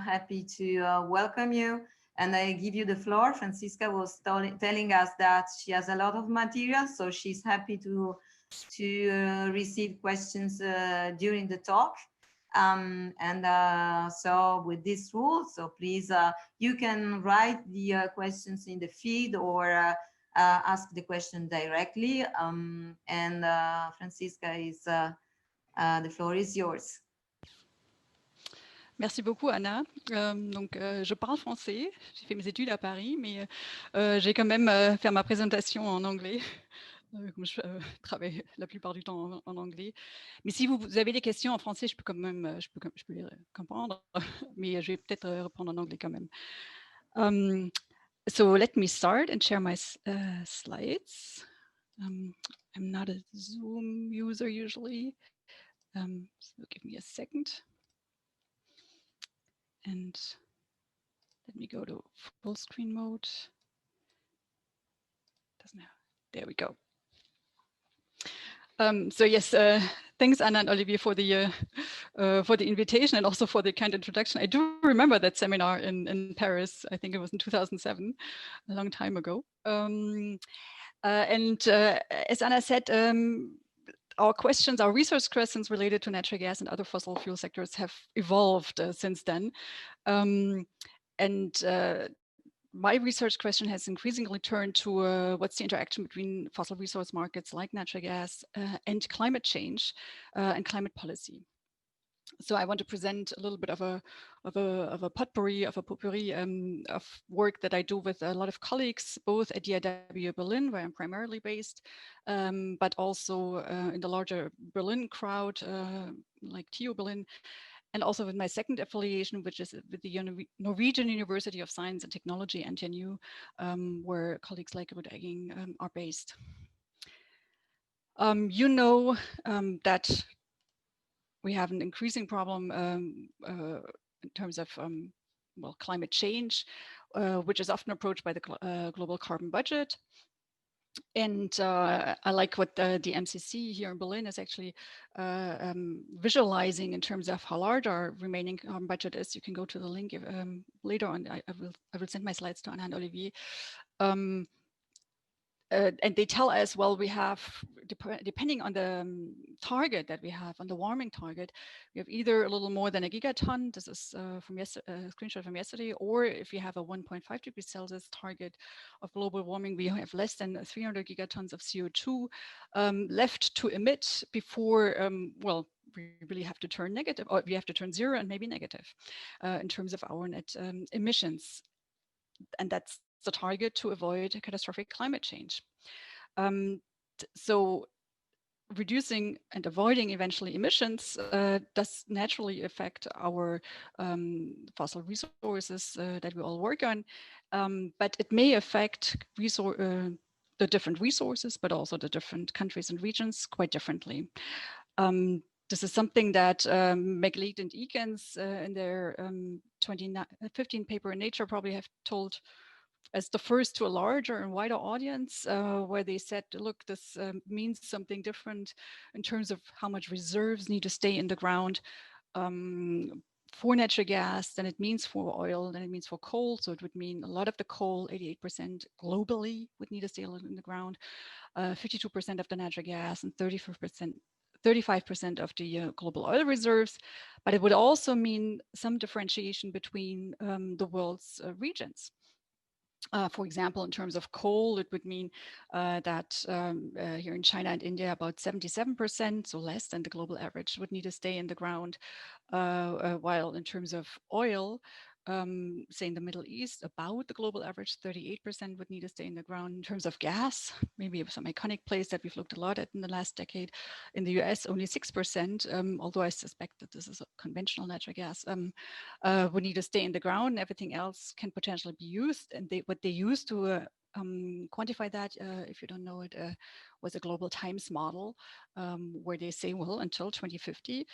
happy to welcome you. And I give you the floor. Franziska was telling us that she has a lot of material, so she's happy to receive questions during the talk. So with this rule, so please, you can write the questions in the feed or ask the question directly. Franziska, the floor is yours. Merci beaucoup, Anna. Je parle français. J'ai fait mes études à Paris, mais j'ai quand même fait ma présentation en anglais. Comme je travaille la plupart du temps en anglais. Mais si vous avez des questions en français, je peux les comprendre. Mais je vais peut-être reprendre en anglais quand même. So let me start and share my slides. I'm not a Zoom user usually. So give me a second. And let me go to full screen mode. Doesn't have, there we go. So yes, thanks Anna and Olivier for the invitation and also for the kind introduction. I do remember that seminar in Paris. I think it was in 2007, a long time ago. As Anna said, our research questions related to natural gas and other fossil fuel sectors have evolved since then. My research question has increasingly turned to what's the interaction between fossil resource markets like natural gas and climate change and climate policy. So I want to present a little bit of a potpourri of work that I do with a lot of colleagues, both at DIW Berlin, where I'm primarily based, but also in the larger Berlin crowd, like TU Berlin, and also with my second affiliation, which is with the Norwegian University of Science and Technology, NTNU, where colleagues like Ruud Egging are based. You know that we have an increasing problem in terms of climate change, which is often approached by the global carbon budget. And I like what the MCC here in Berlin is actually visualizing in terms of how large our remaining carbon budget is. You can go to the link later on. I will send my slides to Anna and Olivier. And they tell us, well, we have, depending on the target that we have, on the warming target, we have either a little more than a gigaton, this is from a screenshot from yesterday, or if you have a 1.5 degrees Celsius target of global warming, we have less than 300 gigatons of CO2 left to emit before, we really have to turn negative, or we have to turn zero and maybe negative in terms of our net emissions. And that's the target to avoid catastrophic climate change. So reducing and avoiding eventually emissions does naturally affect our fossil resources that we all work on, but it may affect the different resources, but also the different countries and regions quite differently. This is something that McLeod and Eakins in their 2015 paper in Nature probably have told as the first to a larger and wider audience, where they said, look, this means something different in terms of how much reserves need to stay in the ground for natural gas than it means for oil, than it means for coal. So it would mean a lot of the coal, 88% globally, would need to stay in the ground, 52% of the natural gas, and 35% of the global oil reserves. But it would also mean some differentiation between the world's regions. For example, in terms of coal, it would mean that here in China and India, about 77%, so less than the global average, would need to stay in the ground, while in terms of oil, say in the Middle East, about the global average, 38% would need to stay in the ground. In terms of gas, maybe some iconic place that we've looked a lot at in the last decade. In the US, only 6%, although I suspect that this is a conventional natural gas, would need to stay in the ground, and everything else can potentially be used. And what they use to quantify that, if you don't know it, was a global times model, where they say, well, until 2050,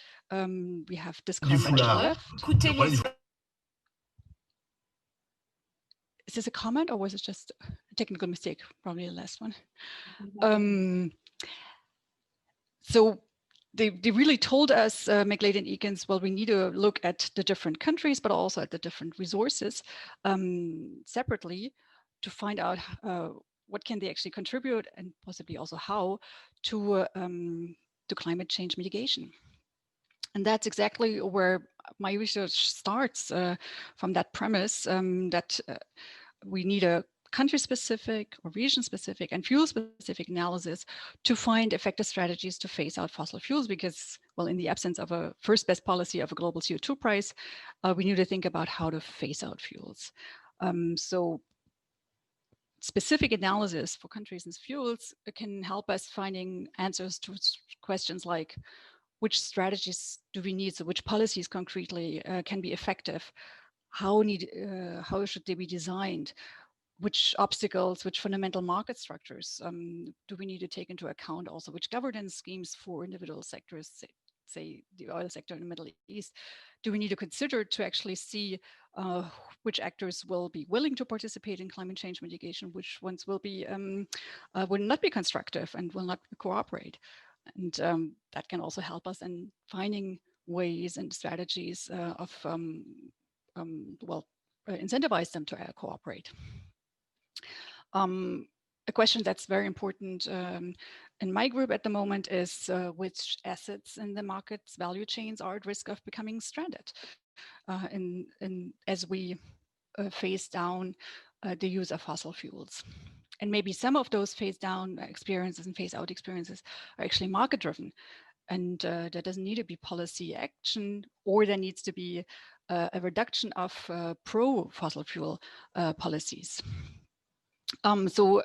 we have this carbon left. Is this a comment or was it just a technical mistake? Probably the last one. So they really told us, McLeod and Eakins, well, we need to look at the different countries, but also at the different resources separately to find out what can they actually contribute and possibly also how to climate change mitigation. And that's exactly where my research starts, from that premise that we need a country-specific or region-specific and fuel-specific analysis to find effective strategies to phase out fossil fuels because, well, in the absence of a first best policy of a global CO2 price, we need to think about how to phase out fuels. So specific analysis for countries and fuels can help us finding answers to questions like which strategies do we need, so which policies concretely can be effective, how should they be designed, which obstacles, which fundamental market structures do we need to take into account, also which governance schemes for individual sectors, say the oil sector in the Middle East, do we need to consider to actually see which actors will be willing to participate in climate change mitigation, which ones will not be constructive and will not cooperate. And that can also help us in finding ways and strategies of incentivize them to cooperate. A question that's very important in my group at the moment is which assets in the market's value chains are at risk of becoming stranded as we phase down the use of fossil fuels. And maybe some of those phase down experiences and phase out experiences are actually market driven. And there doesn't need to be policy action, or there needs to be a reduction of pro fossil fuel policies. So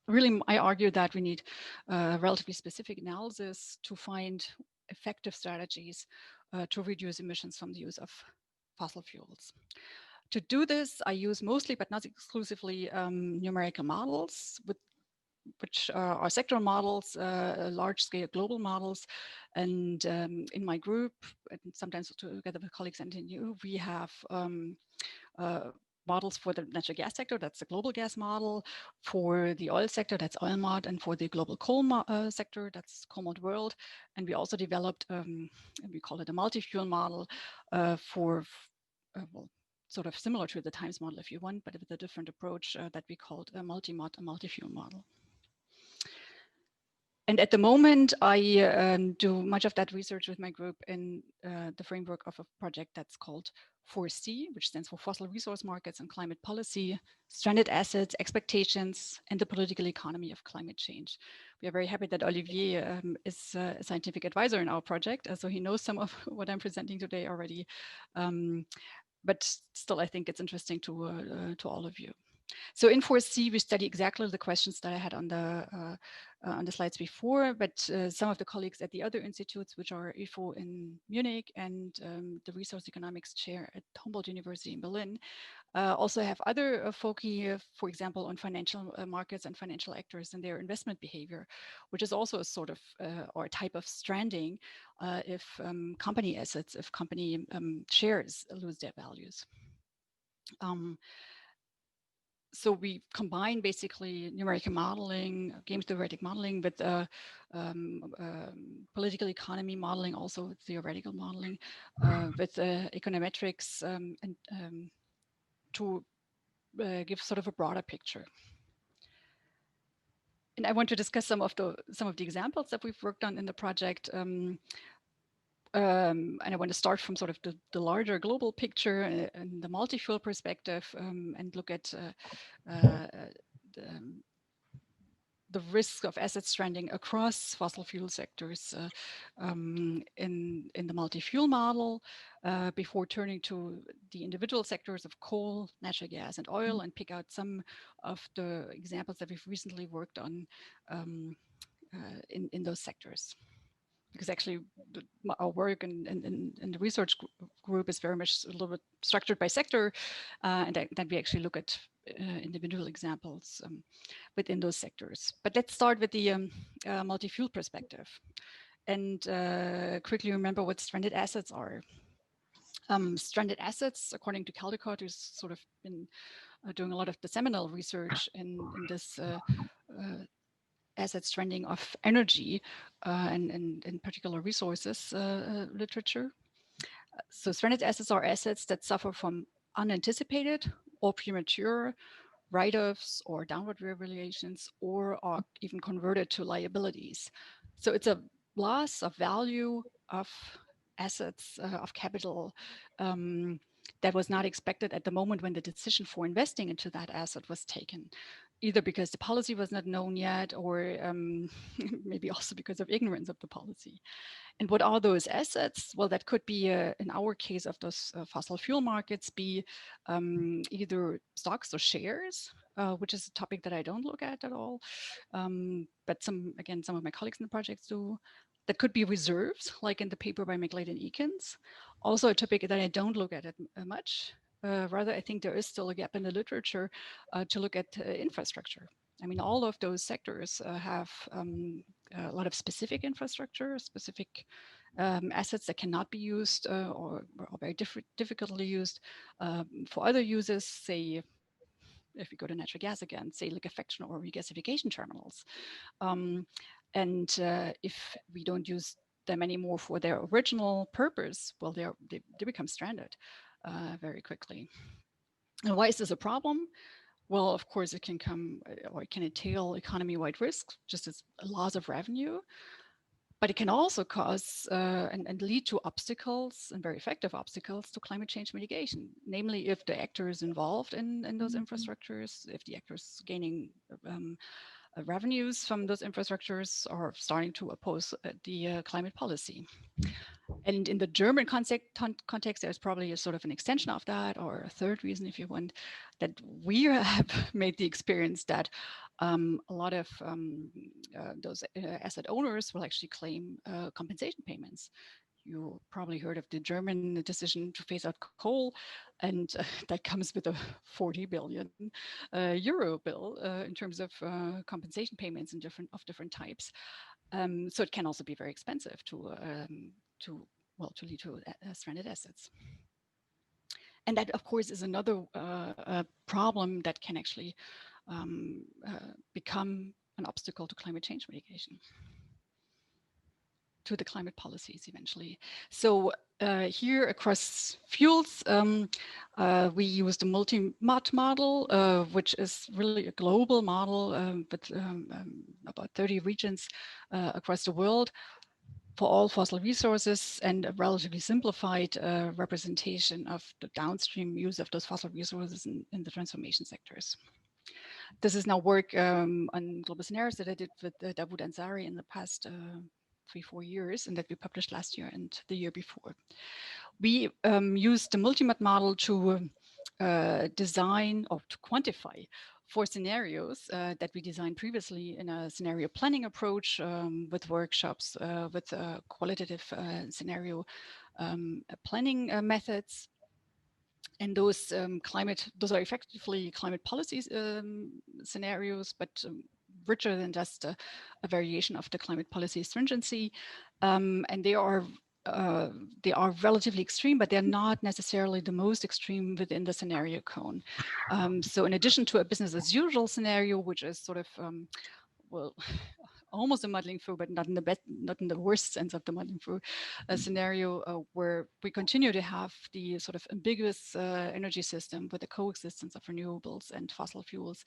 really, I argue that we need relatively specific analysis to find effective strategies to reduce emissions from the use of fossil fuels. To do this, I use mostly, but not exclusively, numerical models, which are sectoral models, large-scale global models. And in my group, and sometimes together with colleagues and in you, we have models for the natural gas sector, that's the global gas model. For the oil sector, that's Oilmod, and for the global coal sector, that's Coalmod World. And we also developed, we call it a multi-fuel model for, well, sort of similar to the Times model if you want, but with a different approach that we called a multi-mod, a multi-fuel model. And at the moment, I do much of that research with my group in the framework of a project that's called 4C, which stands for Fossil Resource Markets and Climate Policy, Stranded Assets, Expectations, and the Political Economy of Climate Change. We are very happy that Olivier is a scientific advisor in our project, so he knows some of what I'm presenting today already. But still, I think it's interesting to all of you. So in 4C, we study exactly the questions that I had on the slides before, but some of the colleagues at the other institutes, which are IFO in Munich and the Resource Economics Chair at Humboldt University in Berlin, also have other foci, for example, on financial markets and financial actors and their investment behavior, which is also a sort of, or a type of stranding if company assets, if company shares lose their values. So we combine basically numerical modeling, game theoretic modeling with political economy modeling, also theoretical modeling, with econometrics, and to give sort of a broader picture. And I want to discuss some of the examples that we've worked on in the project. And I want to start from sort of the larger global picture and the multi-fuel perspective, and look at the risk of asset stranding across fossil fuel sectors in the multi-fuel model, before turning to the individual sectors of coal, natural gas, and oil, and pick out some of the examples that we've recently worked on in those sectors. Because actually our work in the research group is very much a little bit structured by sector, and then we actually look at individual examples within those sectors. But let's start with the multi-fuel perspective and quickly remember what stranded assets are. Stranded assets, according to Caldecott, who's sort of been doing a lot of the seminal research in this asset stranding of energy and in particular resources literature. So stranded assets are assets that suffer from unanticipated or premature write-offs or downward revaluations, or are even converted to liabilities. So it's a loss of value of assets, of capital, that was not expected at the moment when the decision for investing into that asset was taken, either because the policy was not known yet, or maybe also because of ignorance of the policy. And what are those assets? Well, that could be, in our case of those fossil fuel markets, be either stocks or shares, which is a topic that I don't look at all. But some of my colleagues in the projects do. That could be reserves, like in the paper by McLeod and Eakins. Also a topic that I don't look at it much. Rather, I think there is still a gap in the literature to look at infrastructure. I mean, all of those sectors have a lot of specific infrastructure, specific assets that cannot be used or very difficultly used for other uses, say, if we go to natural gas again, say liquefaction or regasification terminals. And if we don't use them anymore for their original purpose, well, they become stranded very quickly. And why is this a problem? Well, of course, it can come or it can entail economy-wide risks, just as a loss of revenue, but it can also cause and lead to obstacles, and very effective obstacles, to climate change mitigation. Namely, if the actors involved in those infrastructures, if the actors gaining revenues from those infrastructures are starting to oppose the climate policy. And in the German context, there's probably a sort of an extension of that, or a third reason, if you want, that we have made the experience that a lot of those asset owners will actually claim compensation payments. You probably heard of the German decision to phase out coal, and that comes with a 40 billion euro bill in terms of compensation payments in different types. So it can also be very expensive to lead to stranded assets. And that, of course, is another problem that can actually become an obstacle to climate change mitigation, to the climate policies eventually. So here across fuels, we use the multi-mod model, which is really a global model with about 30 regions across the world for all fossil resources, and a relatively simplified representation of the downstream use of those fossil resources in the transformation sectors. This is now work on global scenarios that I did with Dawood Ansari in the past 3-4 years, and that we published last year and the year before. We used the multi-mod model to design or to quantify 4 scenarios that we designed previously in a scenario planning approach with workshops, with qualitative scenario planning methods. And those those are effectively climate policies scenarios, but richer than just a variation of the climate policy stringency. And they are relatively extreme, but they're not necessarily the most extreme within the scenario cone. So in addition to a business as usual scenario, which is sort of, well, almost a muddling through, but not in the worst sense of the muddling through scenario, where we continue to have the sort of ambiguous energy system with the coexistence of renewables and fossil fuels.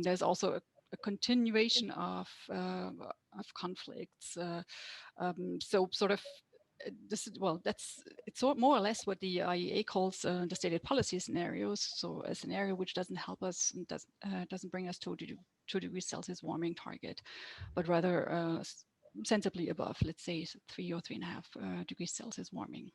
There's also a continuation of conflicts. So sort of it's more or less what the IEA calls the stated policy scenarios. So a scenario which doesn't help us and doesn't bring us to 2 degrees Celsius warming target, but rather sensibly above, let's say 3 or 3.5 degrees Celsius warming.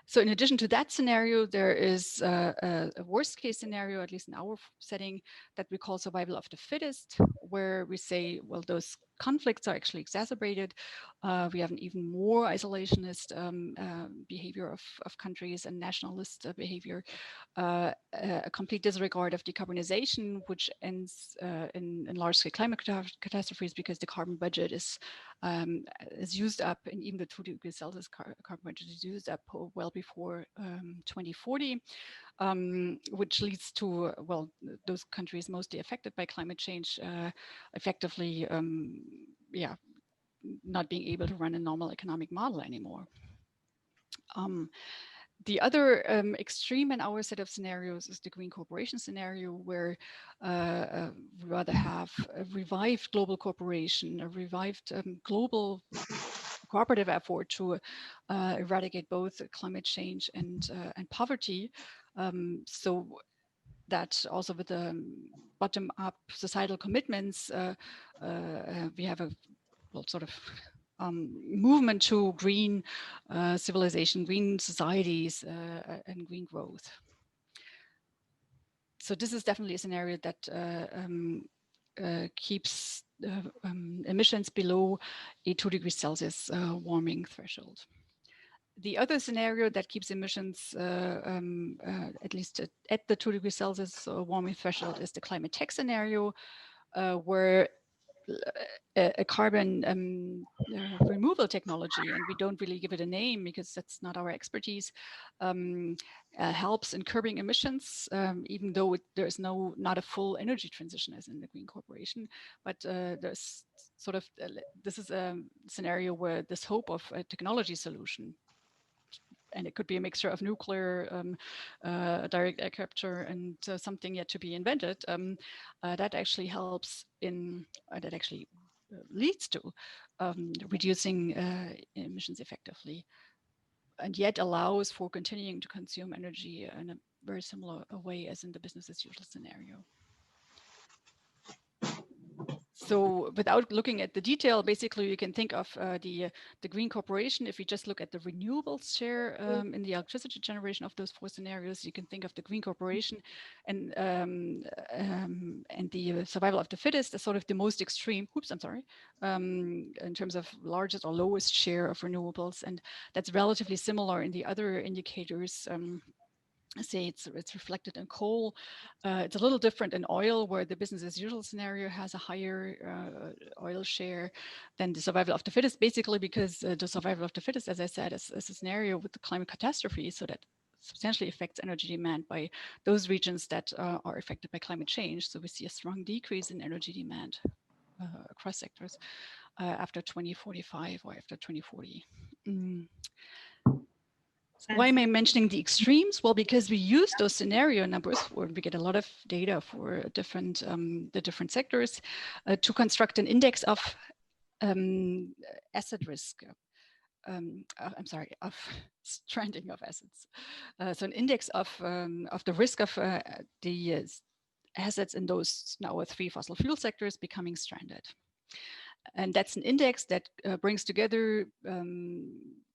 So in addition to that scenario, there is a worst case scenario, at least in our setting, that we call survival of the fittest, where we say, well, those conflicts are actually exacerbated. We have an even more isolationist behavior of countries and nationalist behavior, a complete disregard of decarbonization, which ends in large-scale climate catastrophes because the carbon budget is used up, and even the 2 degrees Celsius carbon budget is used up well before 2040. which leads to, well, those countries mostly affected by climate change effectively, yeah, not being able to run a normal economic model anymore. The other extreme in our set of scenarios is the green corporation scenario, where we rather have a revived global corporation, a revived global cooperative effort to eradicate both climate change and poverty. So that also with the bottom-up societal commitments, we have a sort of movement to green civilization, green societies, and green growth. So this is definitely a scenario that keeps emissions below a 2 degrees Celsius warming threshold. The other scenario that keeps emissions at least at the 2 degrees Celsius warming threshold is the climatique scenario, where a carbon removal technology, and we don't really give it a name because that's not our expertise, helps in curbing emissions, even though there's not a full energy transition as in the green corporation. But there's sort of, this is a scenario where this hope of a technology solution, and it could be a mixture of nuclear, direct air capture, and something yet to be invented, that actually helps in, that actually leads to reducing emissions effectively, and yet allows for continuing to consume energy in a very similar way as in the business as usual scenario. So without looking at the detail, basically you can think of the green corporation. If you just look at the renewables share in the electricity generation of those 4 scenarios, you can think of the green corporation and the survival of the fittest as sort of the most extreme, in terms of largest or lowest share of renewables. And that's relatively similar in the other indicators. Say it's reflected in coal. It's a little different in oil, where the business as usual scenario has a higher oil share than the survival of the fittest, basically because the survival of the fittest, as I said, is a scenario with the climate catastrophe, so that substantially affects energy demand by those regions that are affected by climate change. So we see a strong decrease in energy demand across sectors after 2045 or after 2040. Why am I mentioning the extremes? Well, because we use those scenario numbers where we get a lot of data for different the different sectors to construct an index of asset risk. I'm sorry, of stranding of assets. So an index of the risk of the assets in those now 3 fossil fuel sectors becoming stranded. And that's an index that brings together,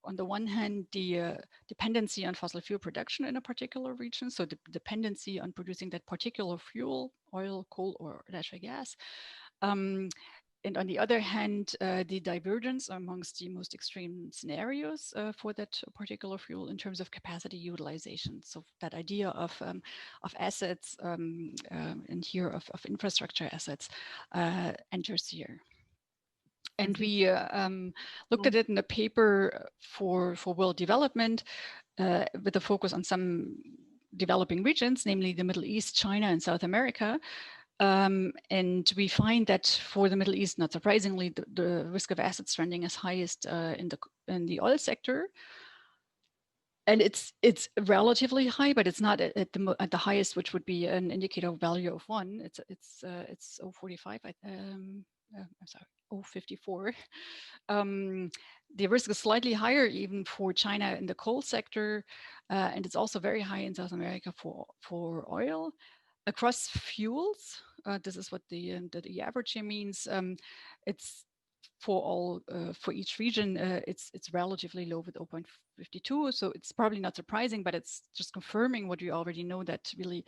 on the one hand, the dependency on fossil fuel production in a particular region, so the dependency on producing that particular fuel, oil, coal, or natural gas. And on the other hand, the divergence amongst the most extreme scenarios for that particular fuel in terms of capacity utilization. So that idea of assets, and here of infrastructure assets, enters here. And we looked at it in a paper for world development with a focus on some developing regions, namely the Middle East, China, and South America. And we find that for the Middle East, not surprisingly, the risk of asset stranding is highest in the oil sector. And it's relatively high, but it's not at the highest, which would be an indicator value of 1. It's 0.45. I'm sorry, 0.54. The risk is slightly higher even for China in the coal sector, and it's also very high in South America for oil. Across fuels, this is what the average here means. It's for each region, it's relatively low with 0.52. So it's probably not surprising, but it's just confirming what we already know, that really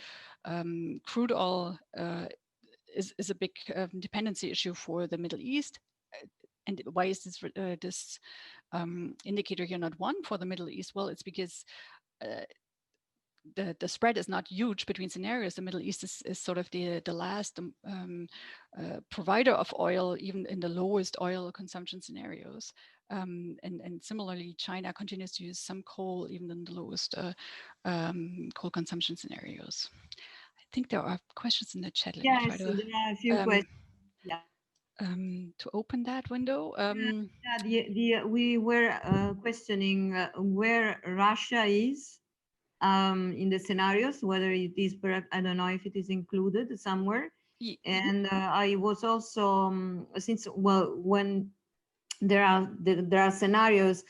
crude oil is a big dependency issue for the Middle East. And why is this indicator here not 1 for the Middle East? Well, it's because the spread is not huge between scenarios. The Middle East is sort of the last provider of oil, even in the lowest oil consumption scenarios. And similarly, China continues to use some coal, even in the lowest coal consumption scenarios. I think there are questions in the chat. Let me try Yes, there are a few questions. Yeah. To open that window. We were questioning where Russia is in the scenarios, whether it is, perhaps, I don't know if it is included somewhere. And I was also, since, well, when there are scenarios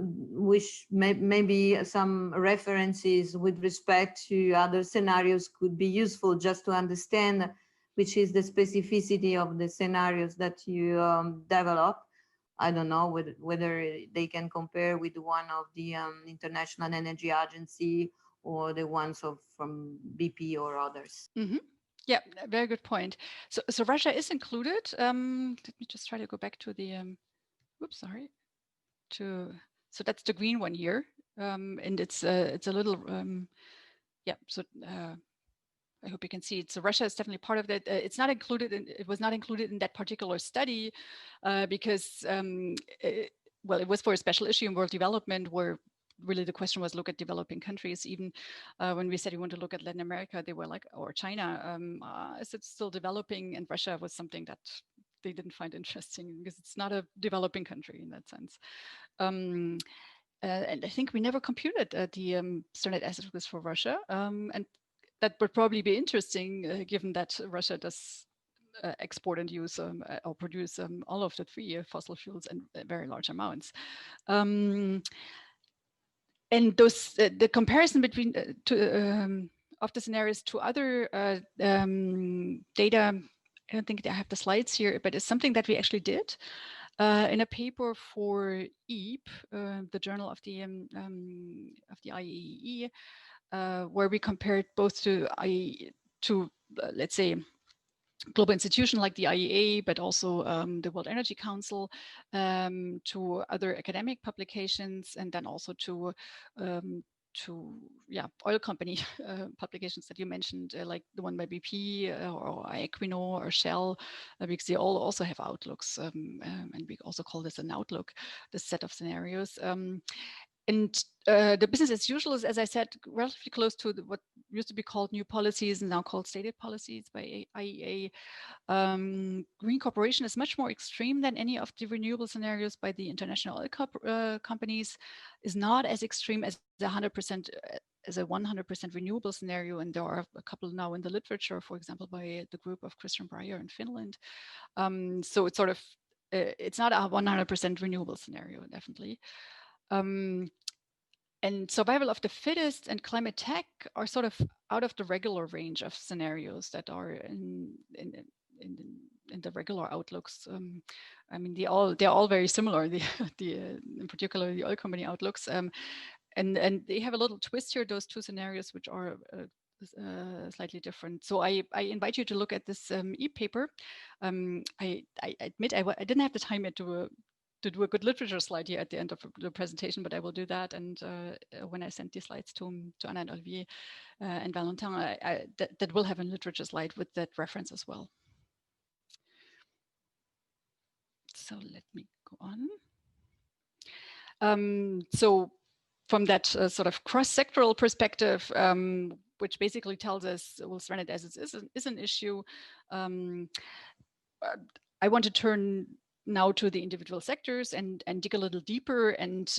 which maybe some references with respect to other scenarios could be useful, just to understand which is the specificity of the scenarios that you develop. I don't know whether they can compare with one of the International Energy Agency or the ones from BP or others. Mm-hmm. Yeah, very good point. So Russia is included. Let me just try to go back to the, oops, sorry. So that's the green one here. And it's a little, yeah, so I hope you can see it. So Russia is definitely part of that. It's not included, it was not included in that particular study because, well, it was for a special issue in world development where really the question was look at developing countries. Even when we said we want to look at Latin America, they were like, or China, is it still developing? And Russia was something that they didn't find interesting because it's not a developing country in that sense. And I think we never computed the stranded asset risk for Russia. And that would probably be interesting given that Russia does export and use or produce all of the three fossil fuels in very large amounts. And those the comparison between of the scenarios to other data, I don't think I have the slides here, but it's something that we actually did in a paper for EEP, the journal of the IEEE, where we compared both to let's say global institution like the IEA, but also the World Energy Council, to other academic publications, and then also to oil company publications that you mentioned, like the one by BP or Equinor or Shell, because they all also have outlooks, and we also call this an outlook, this set of scenarios. And the business as usual is, as I said, relatively close to what used to be called new policies and now called stated policies by IEA. Green cooperation is much more extreme than any of the renewable scenarios by the international oil companies, is not as extreme as the 100% as a 100% renewable scenario. And there are a couple now in the literature, for example, by the group of Christian Breyer in Finland. So it's sort of, it's not a 100% renewable scenario, definitely. And survival of the fittest and climate tech are sort of out of the regular range of scenarios that are in the regular outlooks. I mean, they're all very similar. In particular the oil company outlooks, and they have a little twist here. Those two scenarios, which are slightly different. So I invite you to look at this e-paper. I admit I didn't have the time yet to do a good literature slide here at the end of the presentation, but I will do that. And when I send these slides to Anna and Olivier and Valentin, that will have a literature slide with that reference as well. So let me go on. So from that sort of cross-sectoral perspective, which basically tells us, well, stranded assets is an issue. I want to turn now to the individual sectors and dig a little deeper and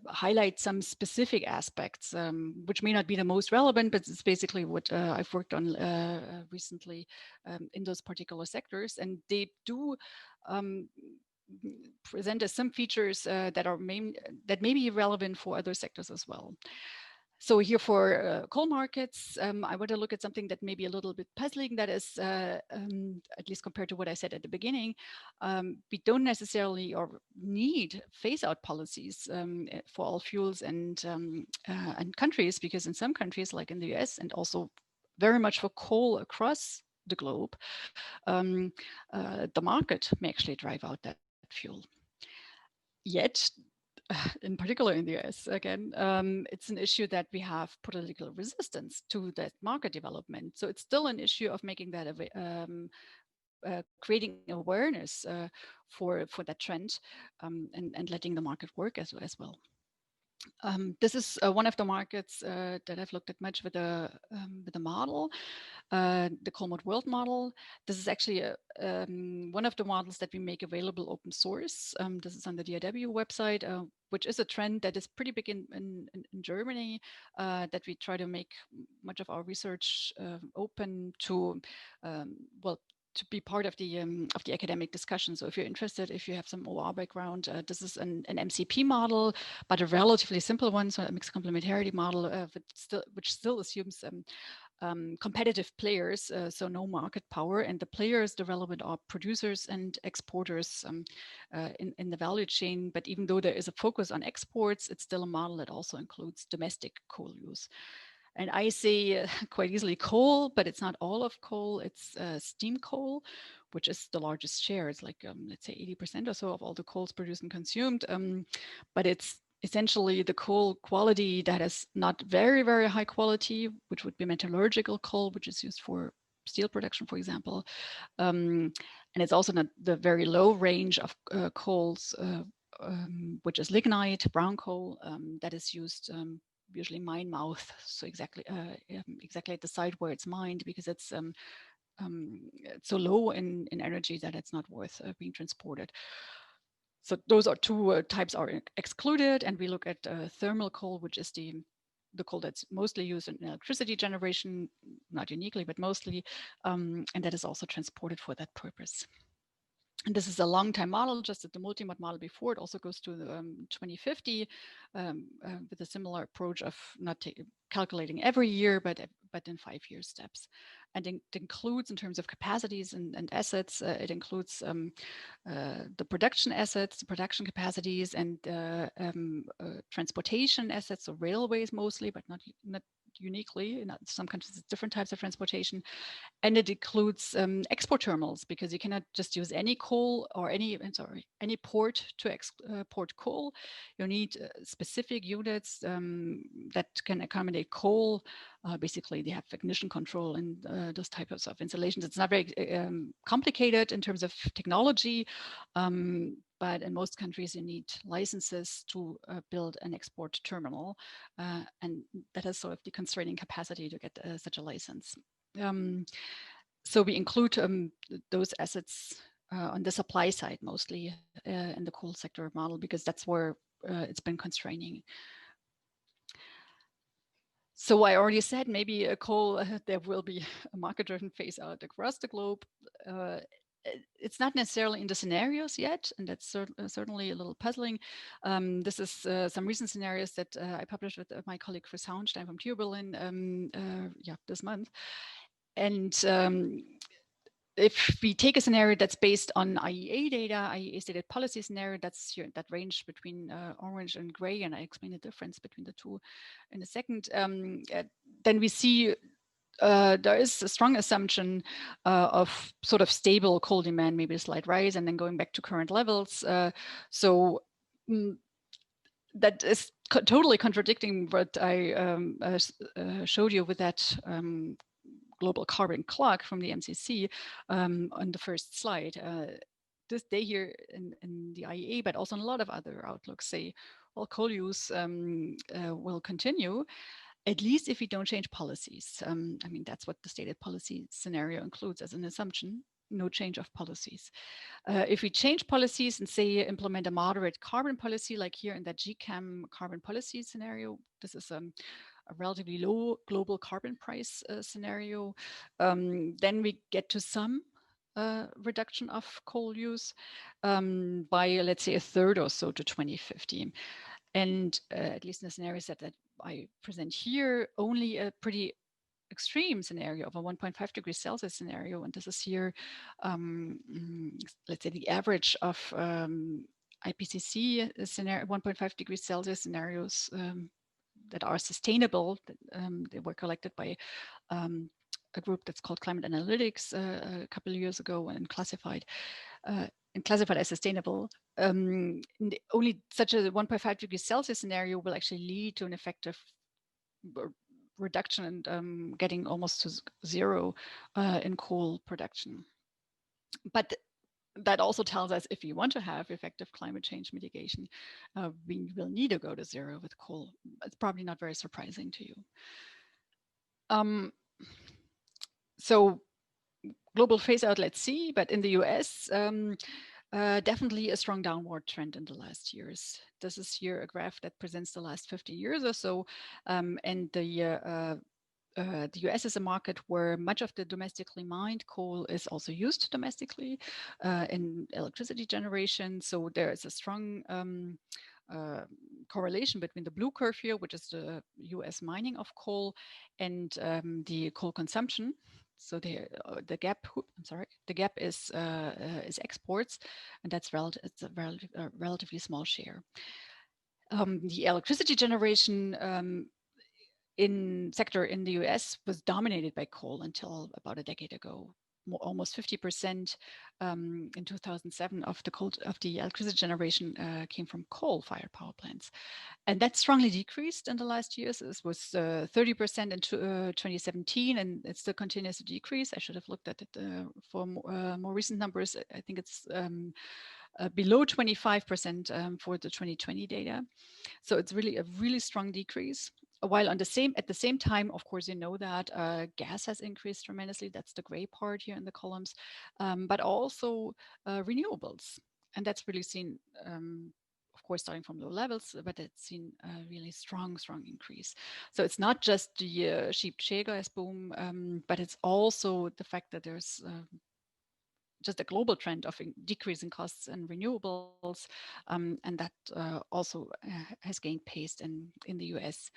highlight some specific aspects, which may not be the most relevant, but it's basically what I've worked on recently in those particular sectors. And they do present us some features that may be relevant for other sectors as well. So here for coal markets, I want to look at something that may be a little bit puzzling. That is, at least compared to what I said at the beginning, we don't necessarily or need phase-out policies for all fuels and countries, because in some countries, like in the US, and also very much for coal across the globe, the market may actually drive out that fuel. Yet, in particular in the US, again, it's an issue that we have political resistance to that market development. So it's still an issue of making that creating awareness for that trend, and letting the market work as well. This is one of the markets that I've looked at much with the model, the coal mode world model. This is actually one of the models that we make available open source. This is on the DIW website, which is a trend that is pretty big in Germany, that we try to make much of our research open to, well, to be part of the academic discussion. So if you're interested, if you have some OR background, this is an MCP model, but a relatively simple one, so a mixed complementarity model, which still assumes competitive players, so no market power, and the players, the relevant are producers and exporters in the value chain. But even though there is a focus on exports, it's still a model that also includes domestic coal use. And I say quite easily coal, but it's not all of coal. It's steam coal, which is the largest share. It's like, let's say 80% or so of all the coals produced and consumed. But it's essentially the coal quality that is not very, very high quality, which would be metallurgical coal, which is used for steel production, for example. And it's also not the very low range of coals, which is lignite, brown coal, that is used usually mine mouth, so exactly at the site where it's mined, because it's so low in energy that it's not worth being transported. So those are two types are excluded, and we look at thermal coal, which is the coal that's mostly used in electricity generation, not uniquely, but mostly, and that is also transported for that purpose. And this is a long time model, just at the multi-mod model before. It also goes to 2050 with a similar approach of not calculating every year, but in 5-year steps. And it includes, in terms of capacities and assets, it includes the production assets, the production capacities, and transportation assets, so railways mostly, but not uniquely. In some countries, it's different types of transportation. And it includes export terminals, because you cannot just use any coal or any port to export coal. You need specific units that can accommodate coal. Basically, they have ignition control and those types of installations. It's not very complicated in terms of technology, but in most countries, you need licenses to build an export terminal, and that is sort of the constraining capacity to get such a license. So we include those assets on the supply side, mostly in the coal sector model, because that's where it's been constraining. So I already said maybe coal, there will be a market-driven phase out across the globe. It's not necessarily in the scenarios yet, and that's certainly a little puzzling. This is some recent scenarios that I published with my colleague Chris Hauenstein from TU Berlin this month. And if we take a scenario that's based on IEA data, IEA stated policy scenario, that's here, that range between orange and gray, and I explain the difference between the two in a second, then we see there is a strong assumption of sort of stable coal demand, maybe a slight rise, and then going back to current levels. So that is totally contradicting what I showed you with that global carbon clock from the MCC on the first slide. This day here in the IEA, but also in a lot of other outlooks, say, well, coal use will continue, at least if we don't change policies. I mean, that's what the stated policy scenario includes as an assumption, no change of policies. If we change policies and say implement a moderate carbon policy, like here in that GCAM carbon policy scenario, this is a relatively low global carbon price scenario, then we get to some reduction of coal use by, let's say, a third or so to 2050. And at least in the scenario set that I present here, only a pretty extreme scenario of a 1.5 degrees Celsius scenario, and this is here, let's say the average of IPCC scenario, 1.5 degrees Celsius scenarios that are sustainable. They were collected by a group that's called Climate Analytics a couple of years ago and classified as sustainable. Only such a 1.5 degrees Celsius scenario will actually lead to an effective reduction and getting almost to zero in coal production. But that also tells us if you want to have effective climate change mitigation, we will need to go to zero with coal. It's probably not very surprising to you. So global phase out, let's see, but in the US, definitely a strong downward trend in the last years. This is here a graph that presents the last 50 years or so, and the US is a market where much of the domestically mined coal is also used domestically in electricity generation. So there is a strong correlation between the blue curve here, which is the US mining of coal, and the coal consumption. So the gap, I'm sorry, the gap is exports, and that's it's a relatively small share. The electricity generation sector in the US was dominated by coal until about a decade ago. Almost 50% in 2007 of the electricity generation came from coal-fired power plants, and that strongly decreased in the last years. It was 30% in 2017, and it still continues to decrease. I should have looked at it for more recent numbers. I think it's below 25% for the 2020 data. So it's really a really strong decrease. While at the same time, of course, you know that gas has increased tremendously. That's the gray part here in the columns, but also renewables, and that's really seen, of course, starting from low levels, but it's seen a really strong increase. So it's not just the cheap shale gas boom, but it's also the fact that there's just a global trend of decreasing costs in renewables, and that also has gained pace in the US.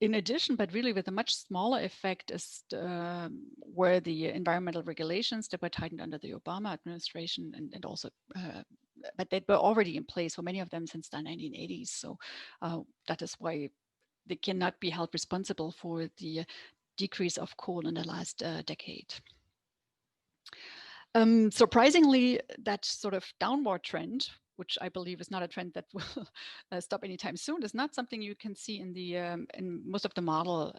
In addition, but really with a much smaller effect, is where the environmental regulations that were tightened under the Obama administration, and also, but they were already in place for many of them since the 1980s. So that is why they cannot be held responsible for the decrease of coal in the last decade. Surprisingly, that sort of downward trend, which I believe is not a trend that will stop anytime soon, is not something you can see in most of the models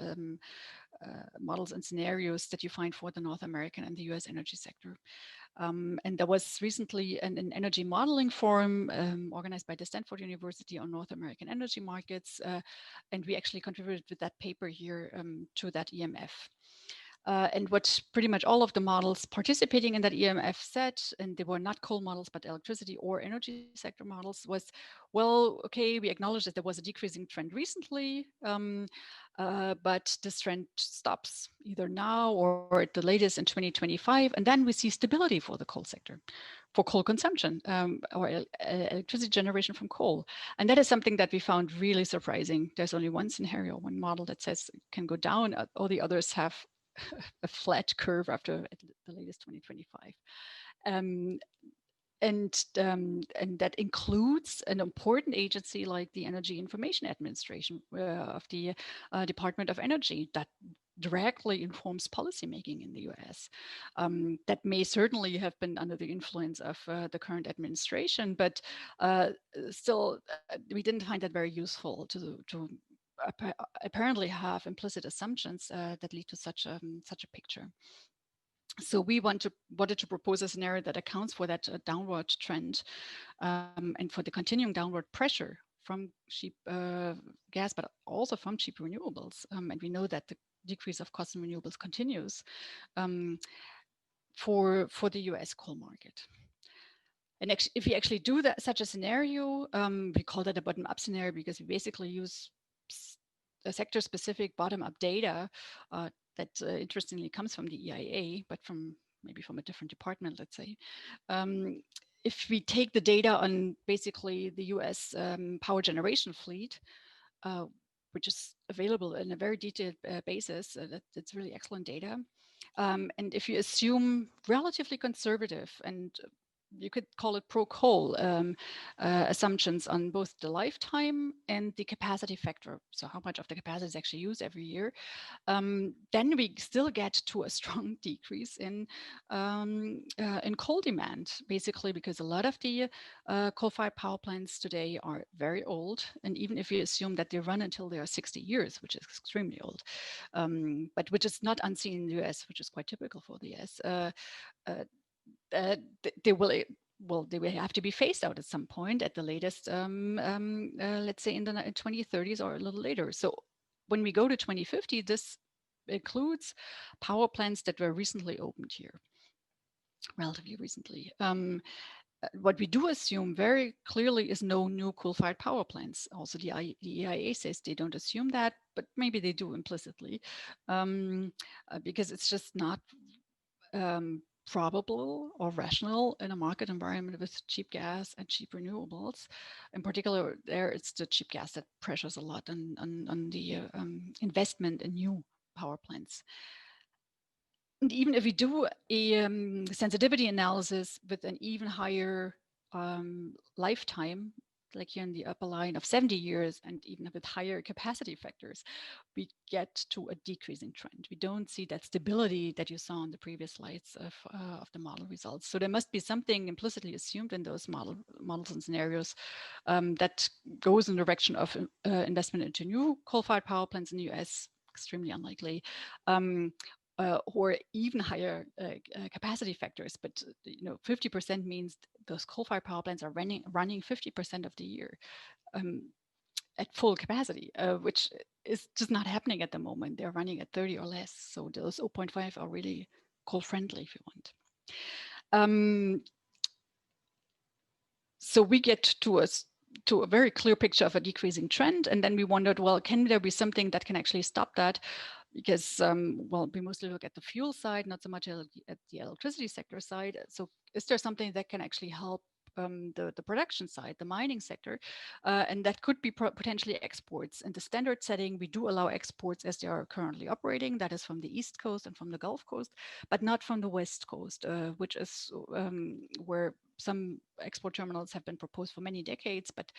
and scenarios that you find for the North American and the US energy sector. And there was recently an energy modeling forum organized by the Stanford University on North American energy markets, and we actually contributed with that paper here to that EMF. And what pretty much all of the models participating in that EMF said, and they were not coal models, but electricity or energy sector models, was, well, okay, we acknowledge that there was a decreasing trend recently, but this trend stops either now or at the latest in 2025, and then we see stability for the coal sector, for coal consumption or electricity generation from coal. And that is something that we found really surprising. There's only one scenario, one model that says it can go down. All the others have a flat curve after the latest 2025. And that includes an important agency like the Energy Information Administration of the Department of Energy that directly informs policymaking in the US. That may certainly have been under the influence of the current administration, but still, we didn't find that very useful to apparently have implicit assumptions that lead to such a picture. So we wanted to propose a scenario that accounts for that downward trend and for the continuing downward pressure from cheap gas, but also from cheap renewables. And we know that the decrease of costs in renewables continues for the US coal market. And if we actually do that, such a scenario, we call that a bottom-up scenario because we basically use sector-specific bottom-up data that interestingly comes from the EIA, but maybe from a different department, let's say. If we take the data on basically the US power generation fleet, which is available in a very detailed basis, that's really excellent data. And if you assume relatively conservative and you could call it pro-coal assumptions on both the lifetime and the capacity factor, so how much of the capacity is actually used every year, then we still get to a strong decrease in coal demand, basically because a lot of the coal-fired power plants today are very old, and even if you assume that they run until they are 60 years, which is extremely old, but which is not unseen in the US, which is quite typical for the US, they will have to be phased out at some point, at the latest, let's say in the 2030s or a little later. So when we go to 2050, this includes power plants that were recently opened here, relatively recently. What we do assume very clearly is no new coal-fired power plants. Also, the EIA says they don't assume that, but maybe they do implicitly, because it's just not probable or rational in a market environment with cheap gas and cheap renewables. In particular, there it's the cheap gas that pressures a lot on the investment in new power plants. And even if we do a sensitivity analysis with an even higher lifetime, like here in the upper line of 70 years, and even with higher capacity factors, we get to a decreasing trend. We don't see that stability that you saw on the previous slides of the model results. So there must be something implicitly assumed in those models and scenarios that goes in the direction of investment into new coal-fired power plants in the US, extremely unlikely. Or even higher capacity factors, but 50% means those coal-fired power plants are running 50% of the year at full capacity, which is just not happening at the moment. They're running at 30 or less, so those 0.5 are really coal-friendly, if you want. So we get to a very clear picture of a decreasing trend, and then we wondered, well, can there be something that can actually stop that? Because, well, we mostly look at the fuel side, not so much at the electricity sector side. So is there something that can actually help the production side, the mining sector? And that could be potentially exports. In the standard setting, we do allow exports as they are currently operating. That is from the East Coast and from the Gulf Coast, but not from the West Coast, which is where some export terminals have been proposed for many decades, but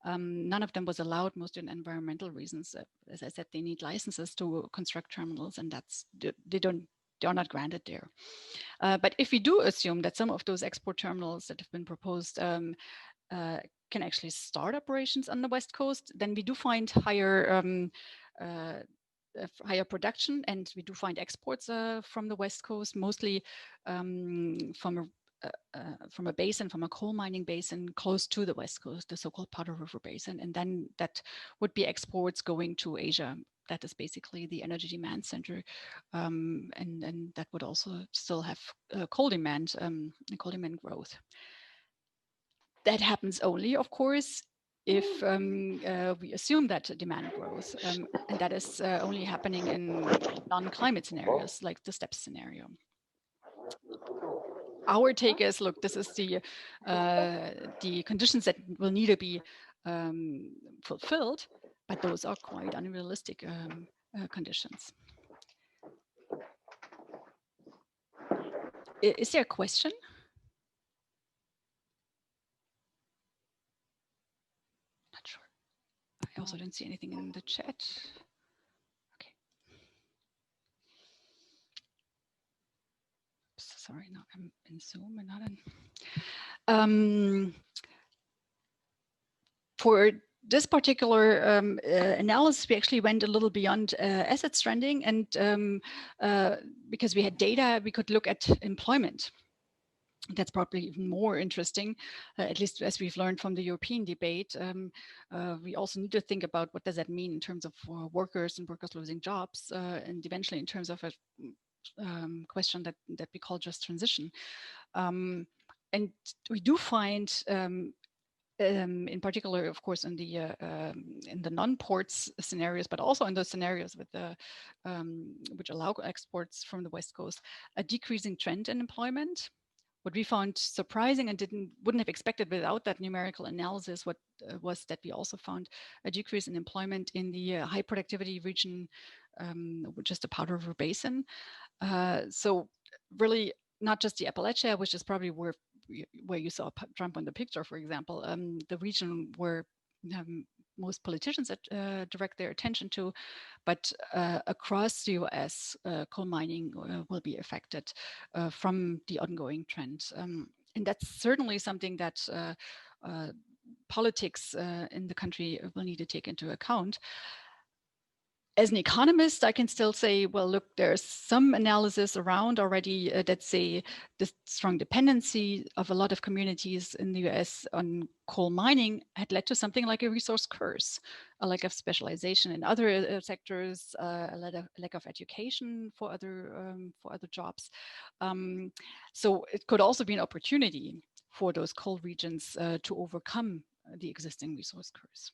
none of them was allowed, mostly in environmental reasons. As I said, they need licenses to construct terminals, and they are not granted there. But if we do assume that some of those export terminals that have been proposed can actually start operations on the West Coast, then we do find higher production, and we do find exports from the West Coast, mostly from a basin, from a coal mining basin close to the West Coast, the so-called Powder River Basin. And then that would be exports going to Asia. That is basically the energy demand center. And that would also still have coal demand growth. That happens only, of course, if we assume that demand grows. And that is only happening in non-climate scenarios, like the STEPS scenario. Our take is, look, this is the conditions that will need to be fulfilled, but those are quite unrealistic conditions. Is there a question? Not sure. I also don't see anything in the chat. Okay. Sorry, no, I'm in Zoom and not in. For this particular analysis, we actually went a little beyond asset stranding, and because we had data, we could look at employment. That's probably even more interesting, at least as we've learned from the European debate. We also need to think about what does that mean in terms of workers and workers losing jobs, and eventually in terms of a question that we call just transition. And we do find, in particular, of course, in the non-ports scenarios, but also in those scenarios with which allow exports from the West Coast, a decreasing trend in employment. What we found surprising and wouldn't have expected without that numerical analysis was that we also found a decrease in employment in the high productivity region, which is the Powder River Basin. So really not just the Appalachia, which is probably where you saw Trump on the picture, for example, the region where most politicians direct their attention to, but across the US, coal mining will be affected from the ongoing trend. And that's certainly something that politics in the country will need to take into account. As an economist, I can still say, well, look, there's some analysis around already that say the strong dependency of a lot of communities in the US on coal mining had led to something like a resource curse, a lack of specialization in other sectors, a lack of education for other jobs. So it could also be an opportunity for those coal regions to overcome the existing resource curse.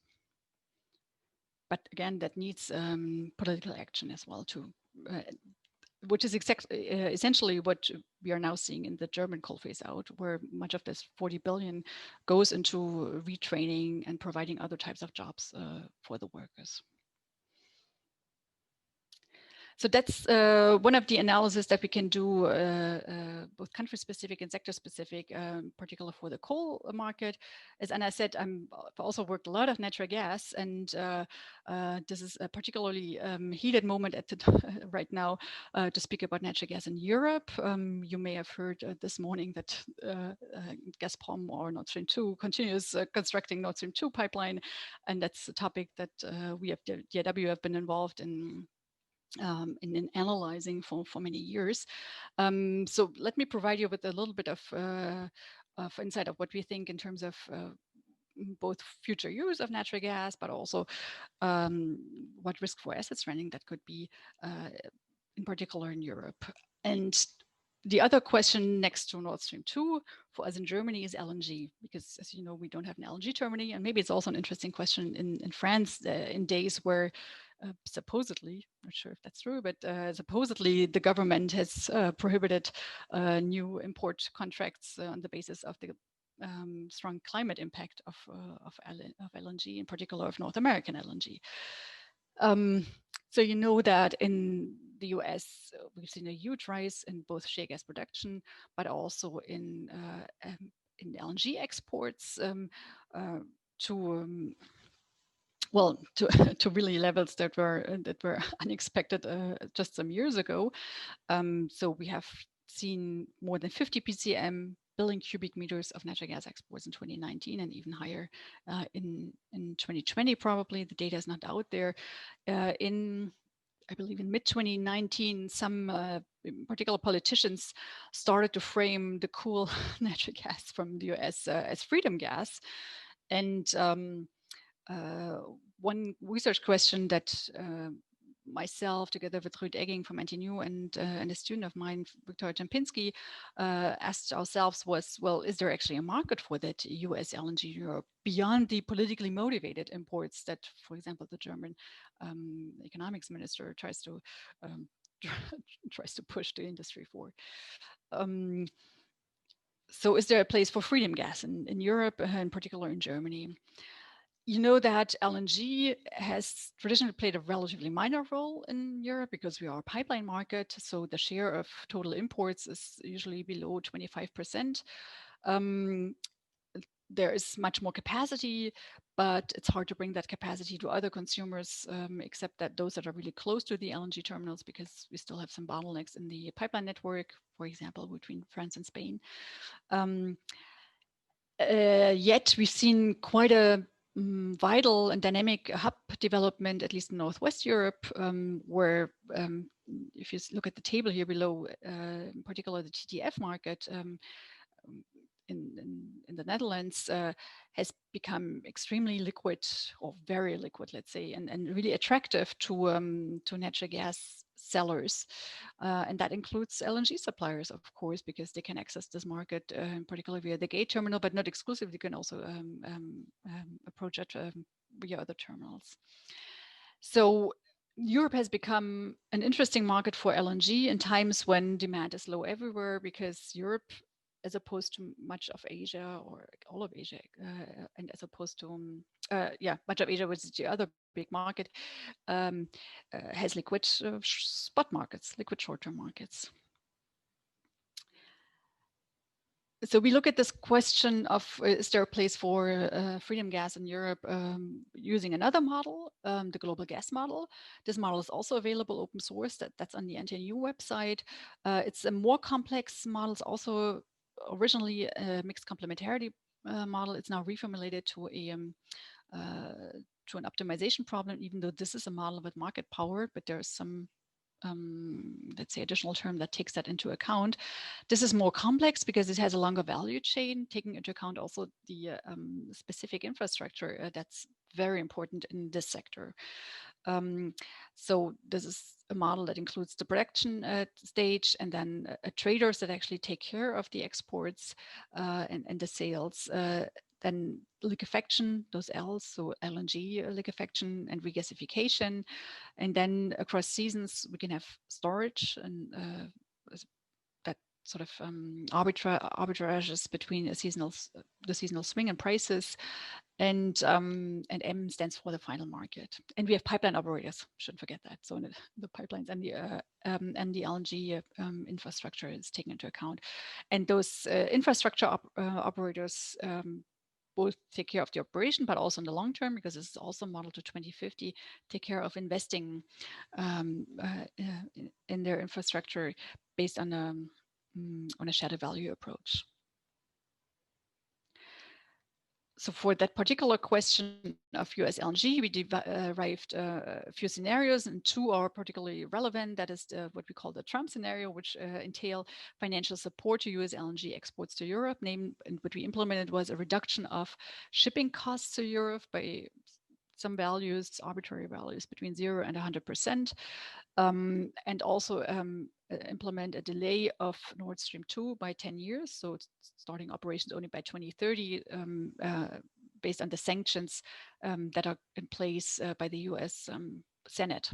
But again, that needs political action as well, which is essentially what we are now seeing in the German coal phase out, where much of this 40 billion goes into retraining and providing other types of jobs for the workers. So that's one of the analysis that we can do, both country-specific and sector-specific, particularly for the coal market. As Anna said, I've also worked a lot of natural gas, and this is a particularly heated moment right now to speak about natural gas in Europe. You may have heard this morning that Gazprom or Nord Stream 2 continues constructing Nord Stream 2 pipeline, and that's a topic that we at DIW have been involved in analyzing for many years. So let me provide you with a little bit of insight of what we think in terms of both future use of natural gas, but also what risk for asset stranding that could be, in particular in Europe. And the other question next to Nord Stream 2 for us in Germany is LNG, because as you know, we don't have an LNG terminal. And maybe it's also an interesting question in France in days where supposedly, not sure if that's true, but supposedly the government has prohibited new import contracts on the basis of the strong climate impact of LNG, in particular of North American LNG. So you know that in the US, we've seen a huge rise in both shale gas production, but also in LNG exports to really levels that were unexpected just some years ago. So we have seen more than 50 BCM, billion cubic meters of natural gas exports in 2019, and even higher in 2020 probably. The data is not out there. I believe in mid-2019, some particular politicians started to frame the cool natural gas from the US as freedom gas. And one research question that myself, together with Ruud Egging from NTNU and a student of mine, Victoria Czempinski, asked ourselves was, well, is there actually a market for that US LNG in Europe beyond the politically motivated imports that, for example, the German economics minister tries to push the industry for? So is there a place for freedom gas in Europe, in particular in Germany? You know that LNG has traditionally played a relatively minor role in Europe because we are a pipeline market. So the share of total imports is usually below 25%. There is much more capacity, but it's hard to bring that capacity to other consumers, except that those that are really close to the LNG terminals, because we still have some bottlenecks in the pipeline network, for example, between France and Spain. Yet we've seen quite a vital and dynamic hub development, at least in Northwest Europe, where if you look at the table here below, in particular the TTF market in the Netherlands has become extremely liquid, or very liquid, let's say, and really attractive to natural gas sellers. And that includes LNG suppliers, of course, because they can access this market, particularly via the gate terminal, but not exclusively. You can also approach it via other terminals. So Europe has become an interesting market for LNG in times when demand is low everywhere, because Europe, as opposed to much of Asia or all of Asia, and as opposed to, much of Asia, which is the other big market, has liquid spot markets, liquid short-term markets. So we look at this question of, is there a place for freedom gas in Europe using another model, the global gas model. This model is also available open source, that's on the NTNU website. It's a more complex model. It's also originally a mixed complementarity model. It's now reformulated to to an optimization problem, even though this is a model with market power, but there's some let's say additional term that takes that into account. This is more complex because it has a longer value chain, taking into account also the specific infrastructure that's very important in this sector. So this is a model that includes the production stage, and then traders that actually take care of the exports and the sales. Then liquefaction, those L's, so LNG liquefaction and regasification. And then across seasons, we can have storage and that sort of arbitrages between the seasonal swing in prices. And M stands for the final market. And we have pipeline operators, shouldn't forget that. So the pipelines and the LNG infrastructure is taken into account. And those infrastructure operators both take care of the operation, but also in the long term, because this is also modeled to 2050, take care of investing in their infrastructure based on a shared value approach. So for that particular question of US LNG, we derived a few scenarios, and two are particularly relevant. That is what we call the Trump scenario, which entail financial support to US LNG exports to Europe. And what we implemented was a reduction of shipping costs to Europe by some values, arbitrary values, between 0 and 100%. And also implement a delay of Nord Stream 2 by 10 years. So it's starting operations only by 2030 based on the sanctions that are in place by the US Senate.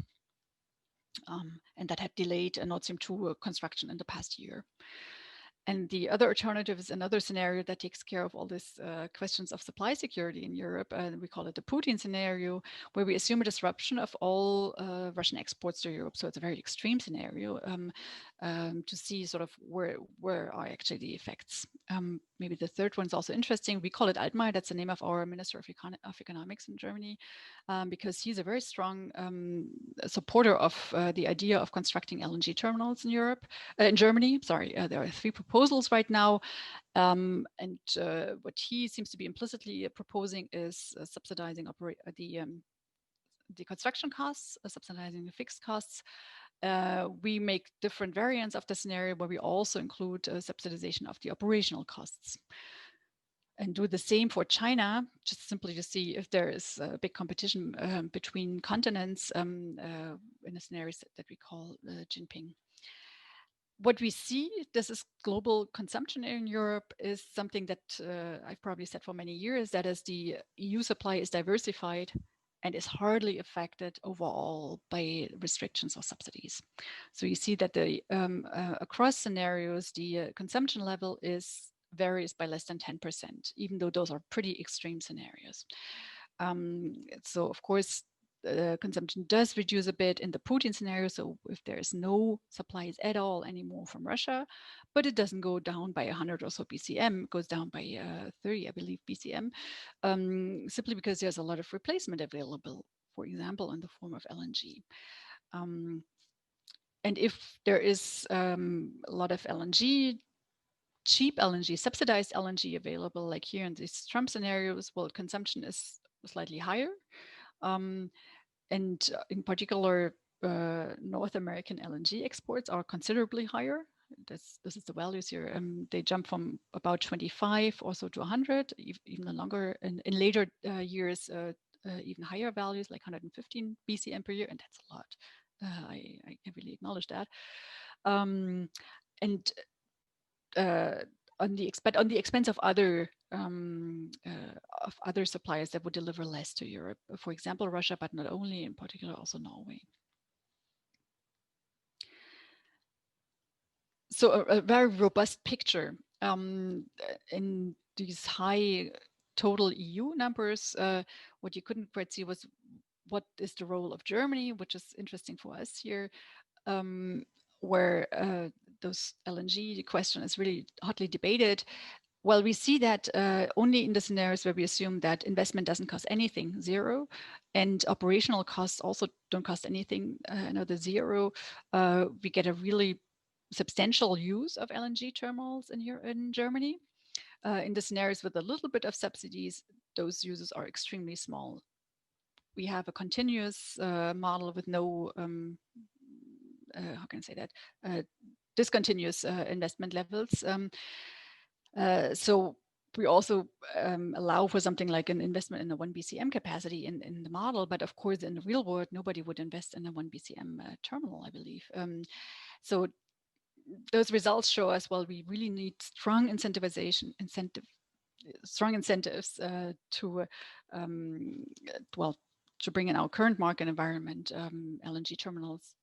And that had delayed Nord Stream 2 construction in the past year. And the other alternative is another scenario that takes care of all these questions of supply security in Europe. We call it the Putin scenario, where we assume a disruption of all Russian exports to Europe. So it's a very extreme scenario to see sort of where are actually the effects. Maybe the third one is also interesting. We call it Altmaier. That's the name of our Minister of Economics in Germany, because he's a very strong supporter of the idea of constructing LNG terminals in Europe, in Germany. Sorry, there are 3 proposals right now. And what he seems to be implicitly proposing is subsidizing the construction costs, subsidizing the fixed costs. We make different variants of the scenario where we also include subsidization of the operational costs. And do the same for China, just simply to see if there is a big competition between continents in a scenario that we call Jinping. What we see, this is global consumption in Europe, is something that I've probably said for many years, that is the EU supply is diversified and is hardly affected overall by restrictions or subsidies. So you see that the across scenarios, the consumption level varies by less than 10%, even though those are pretty extreme scenarios. So of course, consumption does reduce a bit in the Putin scenario. So if there is no supplies at all anymore from Russia, but it doesn't go down by 100 or so BCM, it goes down by 30, I believe, BCM, simply because there's a lot of replacement available, for example, in the form of LNG. And if there is a lot of LNG, cheap LNG, subsidized LNG available, like here in these Trump scenarios, well, consumption is slightly higher. And in particular, North American LNG exports are considerably higher. This is the values here. They jump from about 25 also to 100, even longer, and in later years, even higher values like 115 BCM per year, and that's a lot. I really acknowledge that. And on the expense of other suppliers that would deliver less to Europe, for example, Russia, but not only, in particular also Norway. So a very robust picture in these high total EU numbers. What you couldn't quite see was what is the role of Germany, which is interesting for us here, where those LNG question is really hotly debated. Well, we see that only in the scenarios where we assume that investment doesn't cost anything, 0, and operational costs also don't cost anything, another 0, we get a really substantial use of LNG terminals in Germany. In the scenarios with a little bit of subsidies, those uses are extremely small. we have a continuous model with no, how can I say that, discontinuous investment levels. So we also allow for something like an investment in a 1 BCM capacity in the model, but of course in the real world, nobody would invest in a 1 BCM terminal, I believe. So those results show us, well, we really need strong strong incentives to, well, to bring in our current market environment, LNG terminals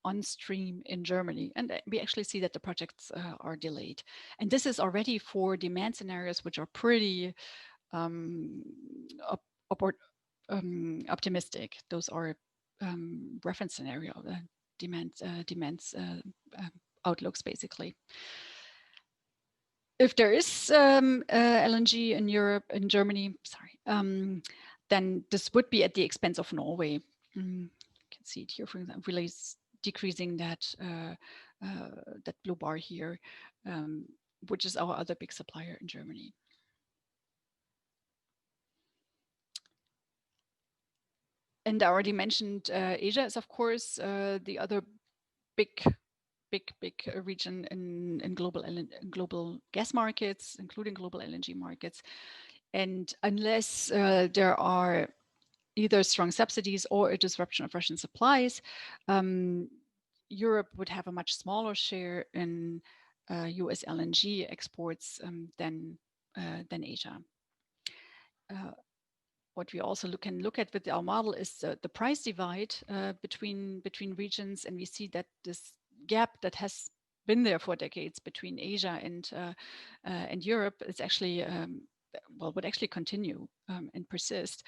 on stream in Germany. And we actually see that the projects are delayed. And this is already for demand scenarios, which are pretty optimistic. Those are reference scenario demands outlooks, basically. If there is LNG in Europe, in Germany, sorry, then this would be at the expense of Norway. You can see it here, for example, really decreasing that that blue bar here, which is our other big supplier in Germany. And I already mentioned Asia is, of course, the other big region in global gas markets, including global LNG markets. And unless there are either strong subsidies or a disruption of Russian supplies, Europe would have a much smaller share in US LNG exports than Asia. What we also can look at with our model is the price divide between regions, and we see that this gap that has been there for decades between Asia and Europe is actually well, would actually continue and persist.